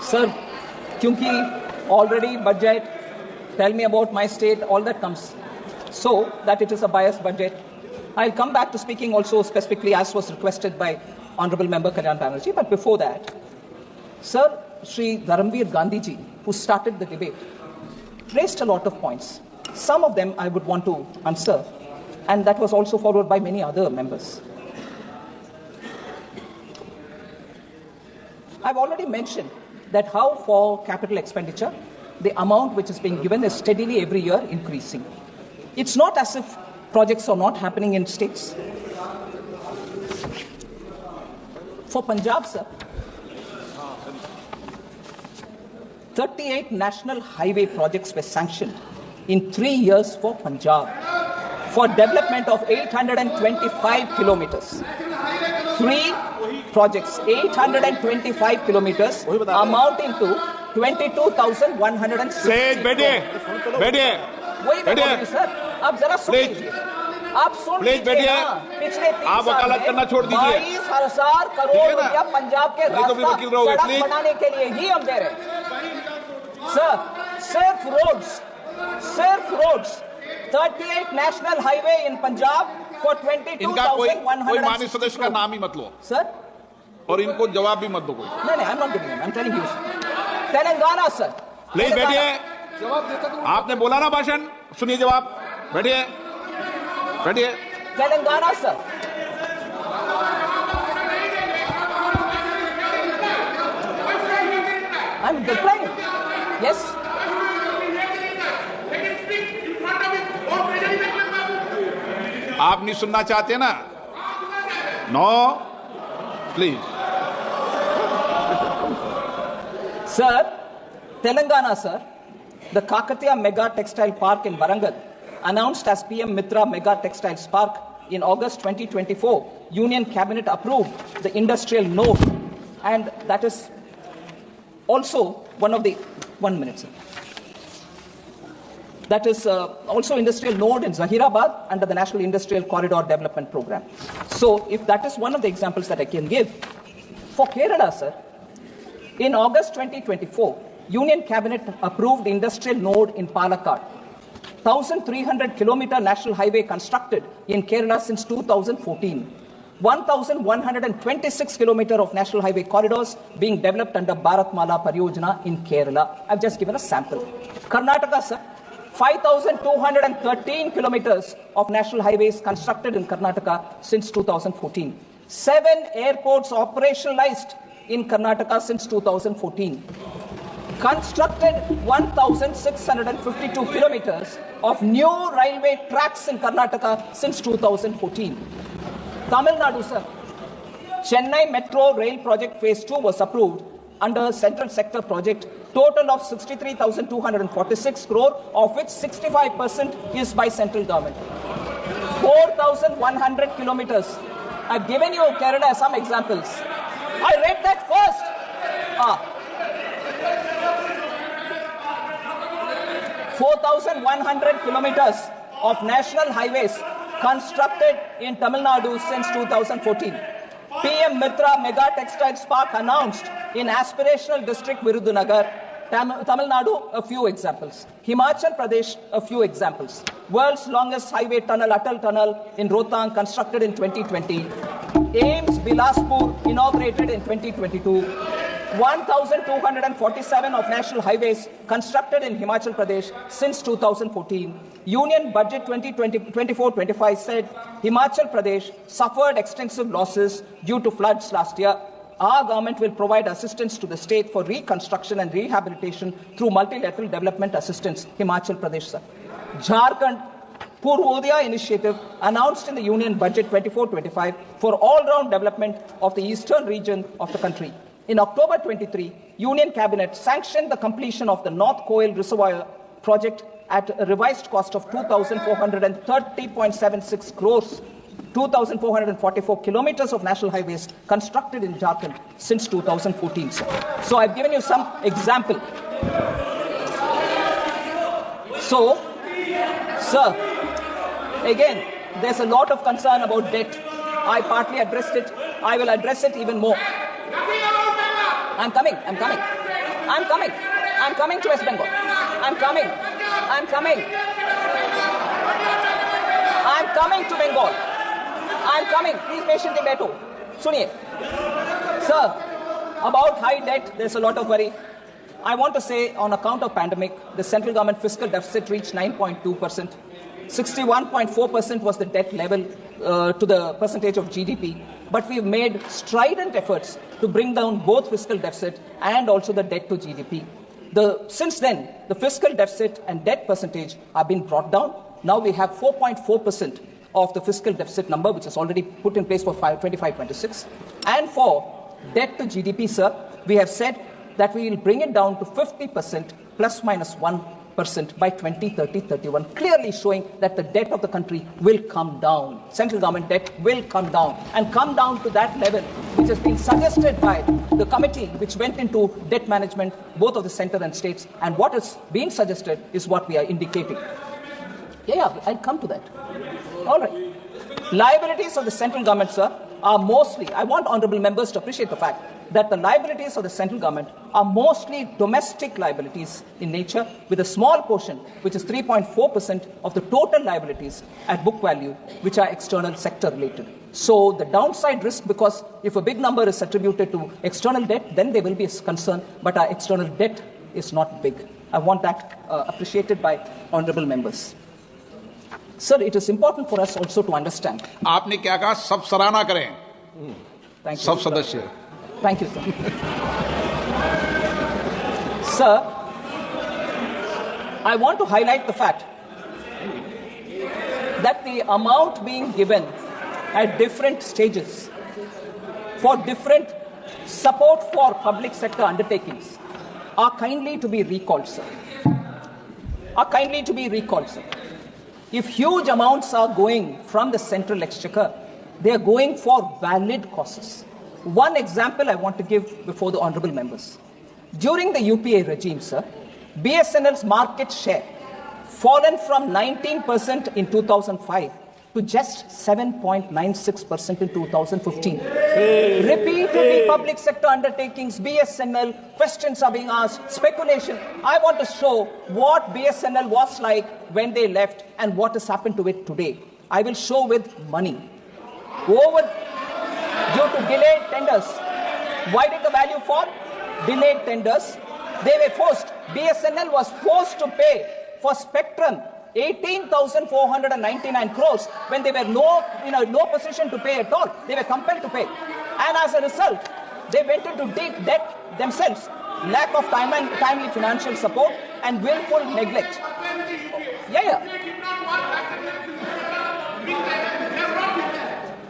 सर, क्योंकि already budget, tell me about my state, all that comes, so that it is a biased budget. I'll come back to speaking also specifically as was requested by Honorable Member Kalyan Banerjee, but before that, sir, Shri Dharamveer Gandhi ji, who started the debate, raised a lot of points. Some of them I would want to answer, and that was also followed by many other members. I've already mentioned that how for capital expenditure, the amount which is being given is steadily every year increasing. It's not as if projects are not happening in states. For Punjab, sir, 38 national highway projects were sanctioned in 3 years for Punjab for development of 825 kilometers. 3 projects, 825 kilometers, amounting to 22,106. वही मैं बोल रही हूं sir, आप जरा सुन लीजिए, आप सुन लीजिए ना, पिछले 3 साल में 22,000 करोड़ रुपया पंजाब के रास्ता सड़क बनाने के लिए ही हम दे रहे हैं। सर, सिर्फ roads 38 national highway in Punjab for 22,100. कोई माननीय सदस्य का नाम ही मत लो सर, और इनको जवाब भी मत दो कोई। नहीं, I'm not giving him. I'm telling you. Telangana sir, please बैठिए। आपने बोला ना भाषण, सुनिए जवाब। बैठिए। Telangana sir, I'm replying. Yes. आप नहीं सुनना चाहते ना? No, please. Sir, Telangana, sir, the Kakatiya Mega Textile Park in Warangal, announced as PM Mitra Mega Textiles Park in August 2024, Union Cabinet approved the industrial node, and that is also one of the, 1 minute, sir. That is also industrial node in Zahirabad under the National Industrial Corridor Development Program. So if that is one of the examples that I can give, for Kerala, sir, in August 2024, Union Cabinet approved industrial node in Palakkad. 1,300 kilometer national highway constructed in Kerala since 2014. 1,126 kilometer of national highway corridors being developed under Bharatmala Pariyojana in Kerala. I've just given a sample. Karnataka, sir, 5,213 kilometers of national highways constructed in Karnataka since 2014. 7 airports operationalized in Karnataka since 2014. Constructed 1,652 kilometers of new railway tracks in Karnataka since 2014. Tamil Nadu, sir, Chennai Metro Rail Project Phase 2 was approved under Central Sector Project, total of 63,246 crore, of which 65% is by central government. 4,100 kilometers. I've given you Kerala some examples. I read that first. 4,100 kilometers of national highways constructed in Tamil Nadu since 2014. PM Mitra Mega Textiles Park announced in aspirational district Virudhunagar. Tamil Nadu, a few examples. Himachal Pradesh, a few examples. World's longest highway tunnel, Atal Tunnel in Rohtang, constructed in 2020. AIIMS Bilaspur, inaugurated in 2022. 1,247 of national highways constructed in Himachal Pradesh since 2014. Union Budget 2024-25 said Himachal Pradesh suffered extensive losses due to floods last year. Our government will provide assistance to the state for reconstruction and rehabilitation through multilateral development assistance. Himachal Pradesh, sir. Jharkhand Purvodaya initiative announced in the Union Budget 24-25 for all-round development of the eastern region of the country. In October 23, Union Cabinet sanctioned the completion of the North Koil Reservoir project at a revised cost of 2,430.76 crores 2,444 kilometers of national highways constructed in Jharkhand since 2014, sir. So I've given you some example. So, sir, again, there's a lot of concern about debt. I partly addressed it. I will address it even more. I'm coming to West Bengal. I'm coming to Bengal. I'm coming. Please patiently bear too. Suniye. Sir, about high debt, there's a lot of worry. I want to say, on account of pandemic, the central government fiscal deficit reached 9.2%. 61.4% was the debt level to the percentage of GDP. But we've made strident efforts to bring down both fiscal deficit and also the debt to GDP. Since then, the fiscal deficit and debt percentage have been brought down. Now we have 4.4% of the fiscal deficit number, which is already put in place for 25-26. And for debt to GDP, sir, we have said that we will bring it down to 50% plus minus 1% by 2030-31, clearly showing that the debt of the country will come down. Central government debt will come down and come down to that level which has been suggested by the committee which went into debt management, both of the centre and states. And what is being suggested is what we are indicating. Yeah, I'll come to that. All right. Liabilities of the central government, sir, are mostly, I want honourable members to appreciate the fact that the liabilities of the central government are mostly domestic liabilities in nature, with a small portion, which is 3.4% of the total liabilities at book value, which are external sector related. So the downside risk, because if a big number is attributed to external debt, then there will be a concern, but our external debt is not big. I want that appreciated by honourable members. Sir, it is important for us also to understand. आपने क्या कहा? सब सराहना करें. Thank you. सब सदस्य. Thank you, sir. Sir, I want to highlight the fact that the amount being given at different stages for different support for public sector undertakings are kindly to be recalled, sir. If huge amounts are going from the central exchequer, they are going for valid causes. One example I want to give before the honourable members. During the UPA regime, sir, BSNL's market share fallen from 19% in 2005 to just 7.96% in 2015. Repeatedly, public sector undertakings, BSNL, questions are being asked, speculation. I want to show what BSNL was like when they left and what has happened to it today. I will show with money. Due to delayed tenders. Why did the value fall? Delayed tenders. They were forced. BSNL was forced to pay for spectrum 18,499 crores when they were in no position to pay at all. They were compelled to pay. And as a result, they went into deep debt themselves. Lack of timely financial support and willful neglect. Yeah.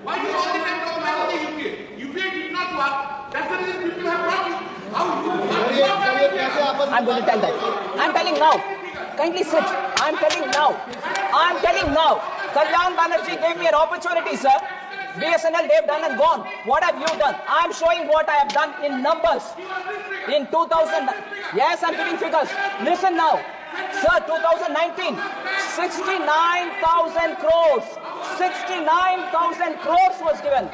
Why do you all the time talk about the UPA? UPA did not work. That's the reason people have brought you. I'm going to tell that. I'm telling now. Kindly sit. I'm telling now. Kalyan Banerjee gave me an opportunity, sir. BSNL, they've done and gone. What have you done? I'm showing what I have done in numbers. In 2000, yes, I'm giving figures. Listen now. Sir, 2019, 69,000 crores. 69,000 crores was given.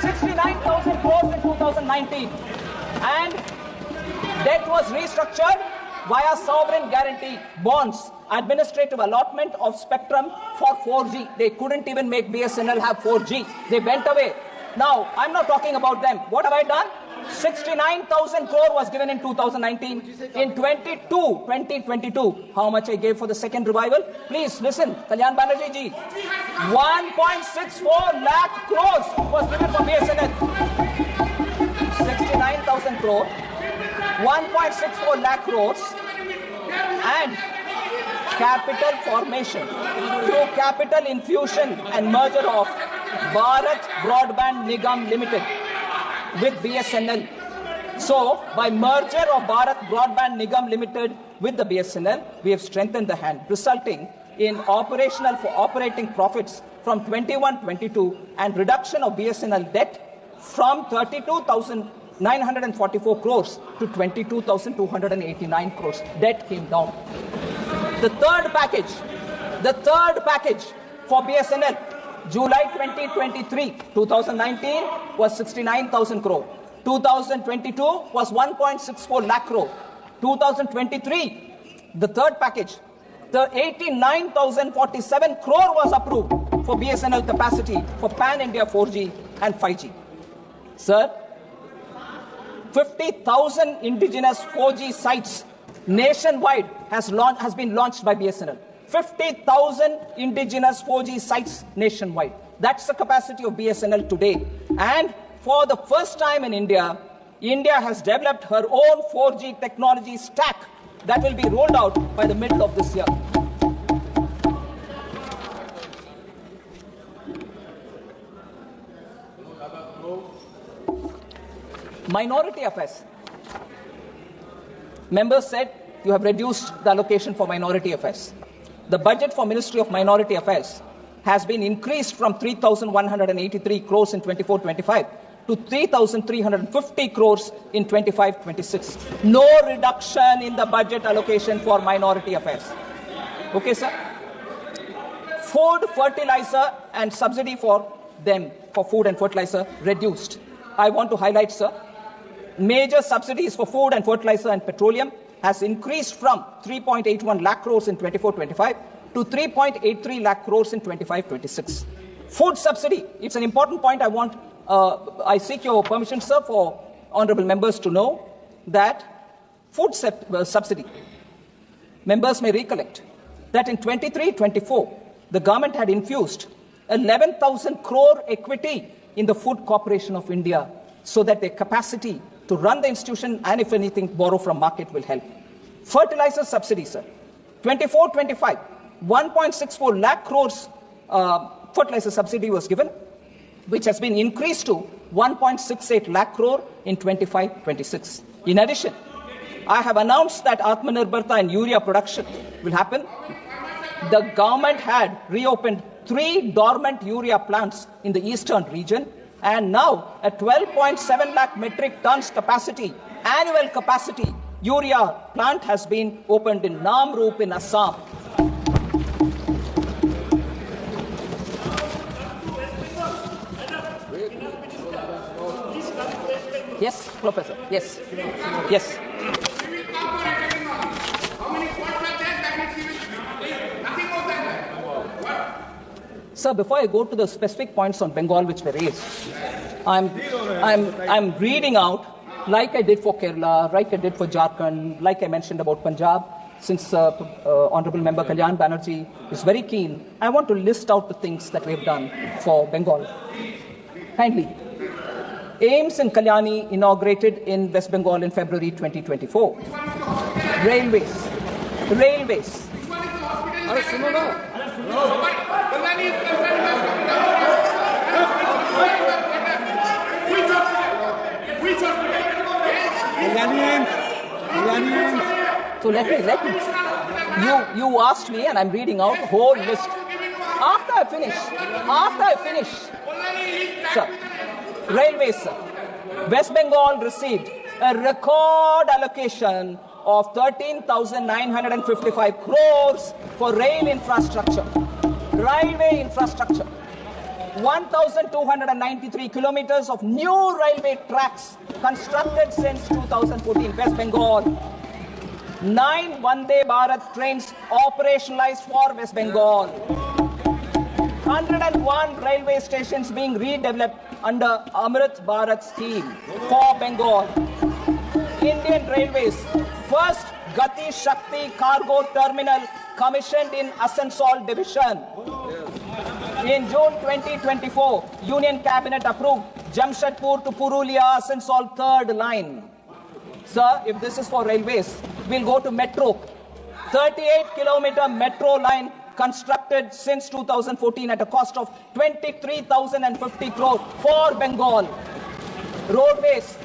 69,000 crores in 2019. And debt was restructured via sovereign guarantee bonds, administrative allotment of spectrum for 4G. They couldn't even make BSNL have 4G. They went away. Now, I'm not talking about them. What have I done? 69,000 crore was given in 2019. In 2022, how much I gave for the second revival? Please listen, Kalyan Banerjee ji. 1.64 lakh crores was given for BSNL. 69,000 crore, 1.64 lakh crores, and capital formation through capital infusion and merger of Bharat Broadband Nigam Limited with BSNL. So, by merger of Bharat Broadband Nigam Limited with the BSNL, we have strengthened the hand, resulting in operating profits from 21-22 and reduction of BSNL debt from 32,944 crores to 22,289 crores. Debt came down. The third package for BSNL, July 2023, 2019 was 69,000 crore. 2022 was 1.64 lakh crore. 2023, the third package, the 89,047 crore was approved for BSNL capacity for pan-India 4G and 5G. Sir, 50,000 indigenous 4G sites nationwide has been launched by BSNL. 50,000 indigenous 4G sites nationwide. That's the capacity of BSNL today. And for the first time in India, India has developed her own 4G technology stack that will be rolled out by the middle of this year. Minority affairs. Members said you have reduced the allocation for minority affairs. The budget for Ministry of Minority Affairs has been increased from 3,183 crores in 24-25 to 3,350 crores in 25-26. No reduction in the budget allocation for minority affairs. Okay, sir? Food, fertilizer and subsidy for them, for food and fertilizer, reduced. I want to highlight, sir, major subsidies for food and fertilizer and petroleum has increased from 3.81 lakh crores in 24-25 to 3.83 lakh crores in 25-26. Food subsidy, it's an important point I seek your permission, sir, for honorable members to know that food subsidy, members may recollect that in 23-24, the government had infused 11,000 crore equity in the Food Corporation of India so that their capacity to run the institution and, if anything, borrow from market will help. Fertilizer subsidy, sir. 24-25, 1.64 lakh crores fertilizer subsidy was given, which has been increased to 1.68 lakh crore in 25-26. In addition, I have announced that Atmanirbharta and urea production will happen. The government had reopened 3 dormant urea plants in the eastern region, and now a 12.7 lakh metric tons capacity, annual capacity, urea plant has been opened in Namrup in Assam. Yes, Professor. Yes. Yes. Sir, before I go to the specific points on Bengal which were raised, I'm reading out, like I did for Kerala, like I did for Jharkhand, like I mentioned about Punjab, since Honorable Member Kalyan Banerjee is very keen, I want to list out the things that we have done for Bengal. Kindly. AIMS in Kalyani inaugurated in West Bengal in February 2024. Railways. So let me. You asked me, and I'm reading out the whole list. After I finish, sir, railways, sir. West Bengal received a record allocation of 13,955 crores for rail infrastructure, railway infrastructure. 1,293 kilometers of new railway tracks constructed since 2014, West Bengal. 9 Vande Bharat trains operationalized for West Bengal. 101 railway stations being redeveloped under Amrit Bharat scheme for Bengal. Indian Railways first Gati Shakti cargo terminal commissioned in Asansol division. In June 2024, Union Cabinet approved Jamshedpur to Purulia Asansol third line. Sir, if this is for railways, we'll go to metro. 38-kilometer metro line constructed since 2014 at a cost of 23,050 crore for Bengal. Roadways,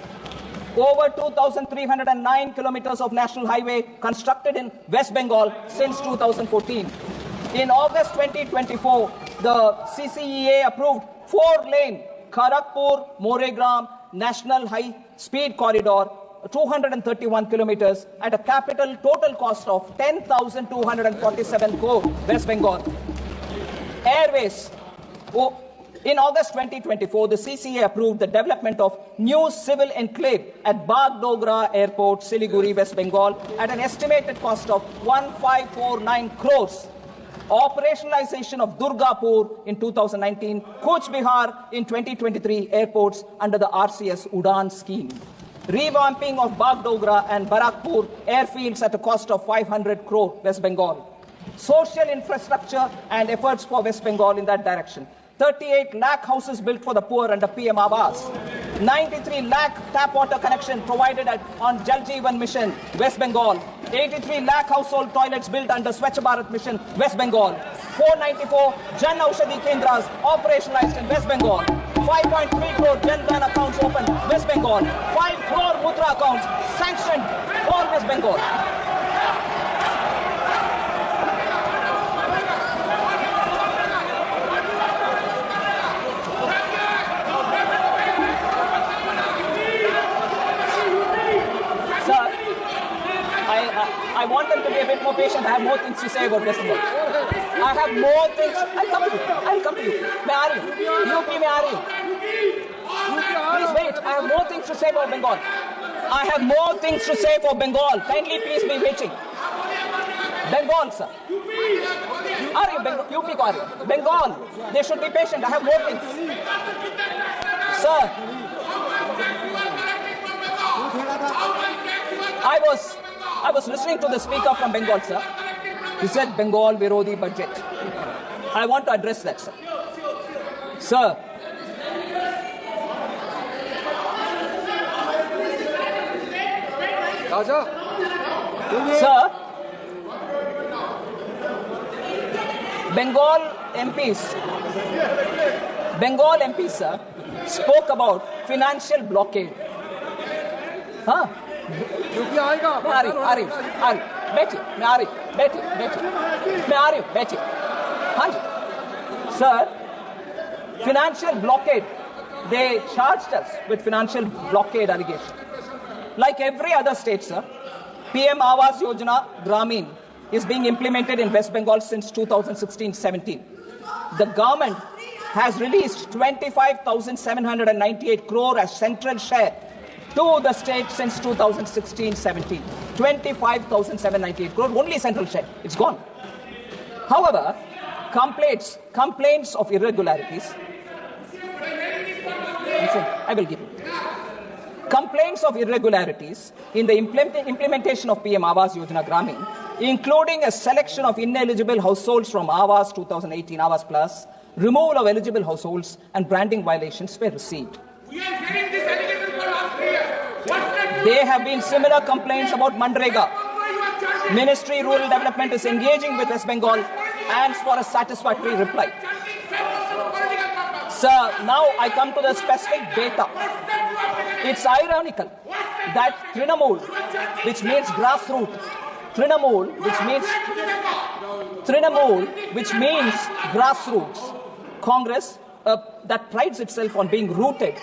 over 2,309 kilometers of national highway constructed in West Bengal since 2014. In August 2024, the CCEA approved 4-lane Kharagpur-Moregram National High Speed Corridor, 231 kilometers at a capital total cost of 10,247 crore, West Bengal. Airways. In August 2024, the CCA approved the development of new civil enclave at Bagdogra Airport, Siliguri, West Bengal, at an estimated cost of 1549 crores. Operationalization of Durgapur in 2019, Cooch Behar in 2023 airports under the RCS Udan scheme. Revamping of Bagdogra and Barakpur airfields at a cost of 500 crore, West Bengal. Social infrastructure and efforts for West Bengal in that direction. 38 lakh houses built for the poor under PM Awas. 93 lakh tap water connection provided on Jal Jeevan Mission, West Bengal. 83 lakh household toilets built under Swachh Bharat Mission, West Bengal. 494 Jan Aushadhi Kendras operationalized in West Bengal. 5.3 crore Jan Dhan accounts opened, West Bengal. 5 crore Mudra accounts sanctioned for West Bengal. I want them to be a bit more patient. I have more things to say about West Bengal. I have more things. I'll come to you. I'll come to you. मैं आ रही हूँ. UP में आ रही हूँ. Please wait. I have more things to say about Bengal. I have more things to say for Bengal. Kindly please be waiting. Bengal, sir. आ रही हूँ. UP को आ रही हूँ. Bengal. They should be patient. I have more things. Sir. I was listening to the speaker from Bengal, sir. He said Bengal Virodi budget. I want to address that, sir. Sir. Sir. Bengal MPs, sir, spoke about financial blockade. Huh? मैं आ रही बैठिए हाँ जी sir, financial blockade, they charged us with financial blockade allegation. Like every other state, sir, PM Awas Yojana Gramin is being implemented in West Bengal since 2016-17. The government has released 25,798 crore as central share to the state since 2016-17. 25,798 crore, only central share. It's gone. However, complaints of irregularities. I will give you. Complaints of irregularities in the implementation of PM Awas Yojana Gramin, including a selection of ineligible households from Awas 2018 Awas Plus, removal of eligible households, and branding violations were received. We are hearing this allegation for last 3 years. There have been similar complaints about Manrega. Ministry Rural Development is engaging with West Bengal and for a satisfactory reply. Sir, now I come to the specific data. It's ironical that Trinamool, which means grassroots, Trinamool, which means grassroots, Congress that prides itself on being rooted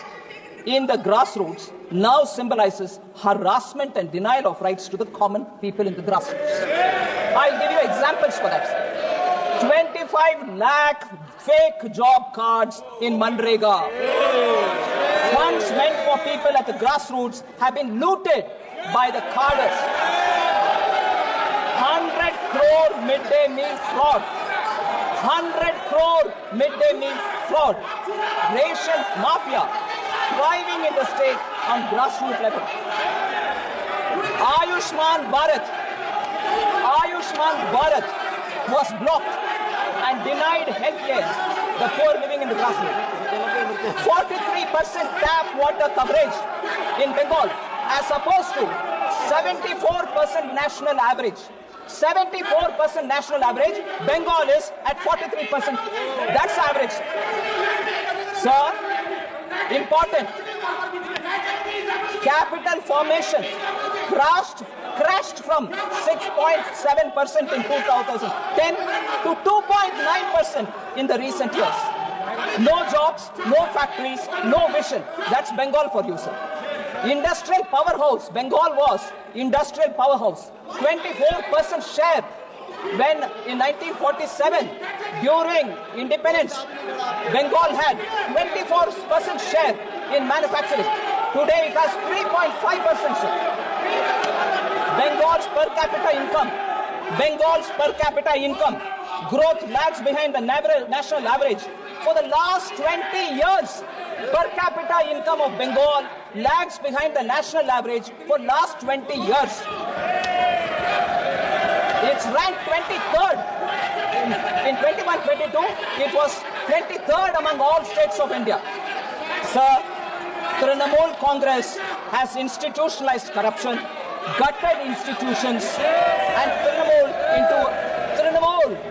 in the grassroots, now symbolizes harassment and denial of rights to the common people in the grassroots. I'll give you examples for that. 25 lakh fake job cards in Manrega. Funds meant for people at the grassroots have been looted by the carders. 100 crore midday meal fraud. 100 crore midday meal fraud. Ration mafia thriving in the state on grassroots level. Ayushman Bharat was blocked and denied healthcare the poor living in the grassroots. 43% tap water coverage in Bengal as opposed to 74% national average. 74% national average, Bengal is at 43%. That's average. Sir, important. Capital formation crashed from 6.7% in 2010 to 2.9% in the recent years. No jobs, no factories, no vision. That's Bengal for you, sir. Industrial powerhouse. Bengal was industrial powerhouse. 24% share when in 1947, during independence, Bengal had 24% share in manufacturing. Today it has 3.5%, sir. Bengal's per capita income growth lags behind the national average. For the last 20 years, per capita income of Bengal lags behind the national average for last 20 years. It's ranked 23rd. In 21-22, it was 23rd among all states of India. Sir, Trinamool Congress has institutionalized corruption, gutted institutions, and Trinamool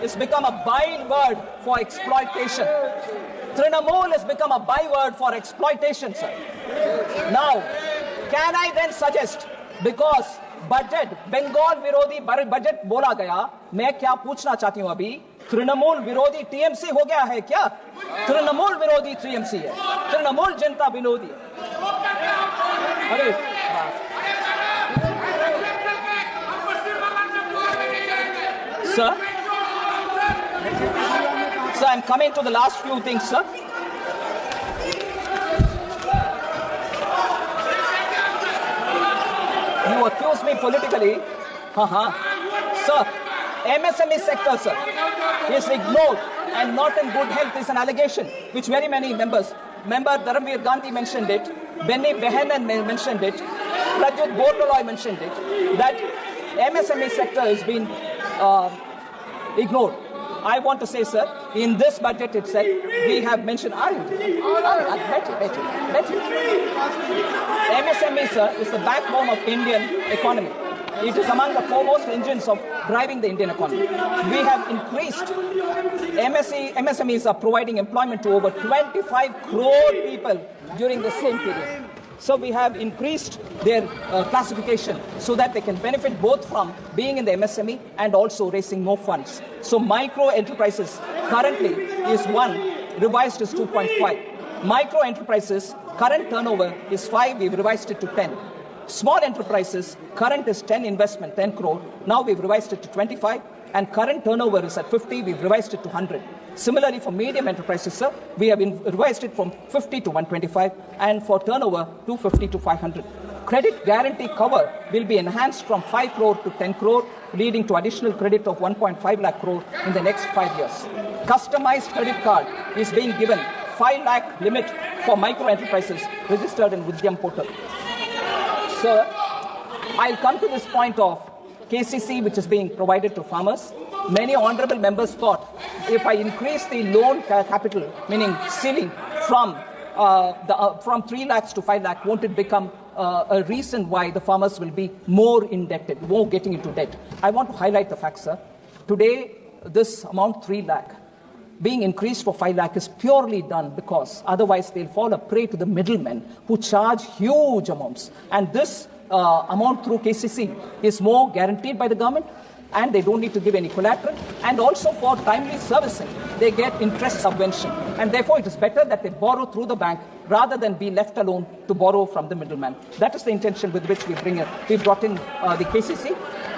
has become a byword for exploitation. Trinamool has become a byword for exploitation, sir. Now, can I then suggest, because budget Bengal विरोधी budget बोला गया, मैं क्या पूछना चाहती हूं अभी, तृणमूल विरोधी टीएमसी हो गया है क्या? तृणमूल विरोधी टीएमसी है, तृणमूल जनता विरोधी। अरे sir, I'm coming to the last few things, sir. You accuse me politically. Sir, MSME sector, sir, is ignored and not in good health is an allegation which very many members, Member Dharamveer Gandhi mentioned it, Benny Behanan mentioned it, Prajit Bordoloi mentioned it, that MSME sector has been ignored. I want to say, sir, in this budget itself, we have mentioned, MSME, sir, is the backbone of Indian economy. It is among the foremost engines of driving the Indian economy. We have increased, MSMEs are providing employment to over 25 crore people during the same period. So we have increased their classification so that they can benefit both from being in the MSME and also raising more funds. So micro enterprises currently is 1, revised is 2.5. Micro enterprises, current turnover is 5, we've revised it to 10. Small enterprises, current is 10 investment, 10 crore. Now we've revised it to 25, and current turnover is at 50, we've revised it to 100. Similarly, for medium enterprises, sir, we have revised it from 50 to 125, and for turnover, 250 to 500. Credit guarantee cover will be enhanced from 5 crore to 10 crore, leading to additional credit of 1.5 lakh crore in the next 5 years. Customized credit card is being given 5 lakh limit for micro enterprises registered in Vidyam portal. Sir, I'll come to this point of KCC, which is being provided to farmers. Many honorable members thought if I increase the loan capital, meaning ceiling, from 3 lakhs to 5 lakh, won't it become a reason why the farmers will be more indebted, more getting into debt? I want to highlight the fact, sir. Today, this amount 3 lakh being increased for 5 lakh is purely done because otherwise they'll fall a prey to the middlemen who charge huge amounts. And this amount through KCC is more guaranteed by the government, and they don't need to give any collateral, and also for timely servicing they get interest subvention, and therefore it is better that they borrow through the bank rather than be left alone to borrow from the middleman. That is the intention with which we brought in the KCC.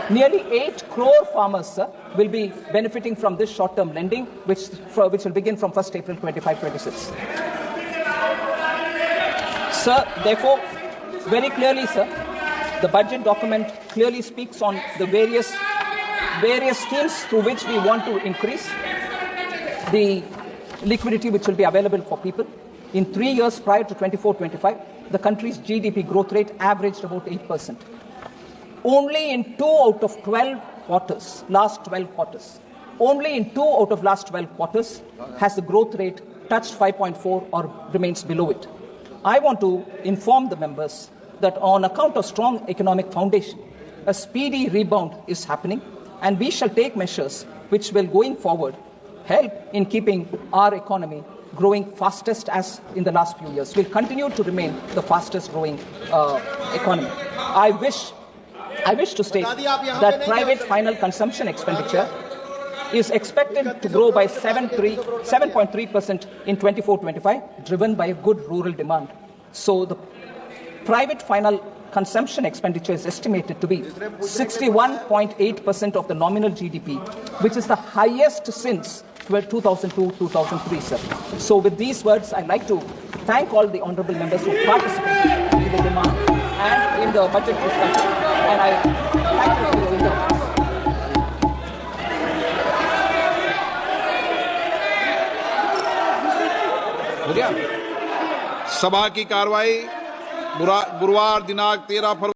Nearly 8 crore farmers, sir, will be benefiting from this short-term lending, which will begin from 1st April 25-26. Sir, therefore, very clearly, sir, the budget document clearly speaks on the various schemes through which we want to increase the liquidity which will be available for people. In 3 years prior to 24-25, the country's GDP growth rate averaged about 8%. Only in 2 out of 12 quarters, last 12 quarters, only in 2 out of last 12 quarters has the growth rate touched 5.4 or remains below it. I want to inform the members that on account of strong economic foundation, a speedy rebound is happening, and we shall take measures which will, going forward, help in keeping our economy growing fastest as in the last few years. We'll continue to remain the fastest growing economy. I wish to state that private final consumption expenditure is expected to grow by 7.3% in 24-25, driven by a good rural demand. So the private final consumption expenditure is estimated to be 61.8% of the nominal GDP, which is the highest since 2002-2003, sir. So with these words, I'd like to thank all the honourable members who participated in the demand and in the budget discussion, and I thank you for your indulgence. सभा की कार्रवाई गुरुवार दिनांक 13 फरवरी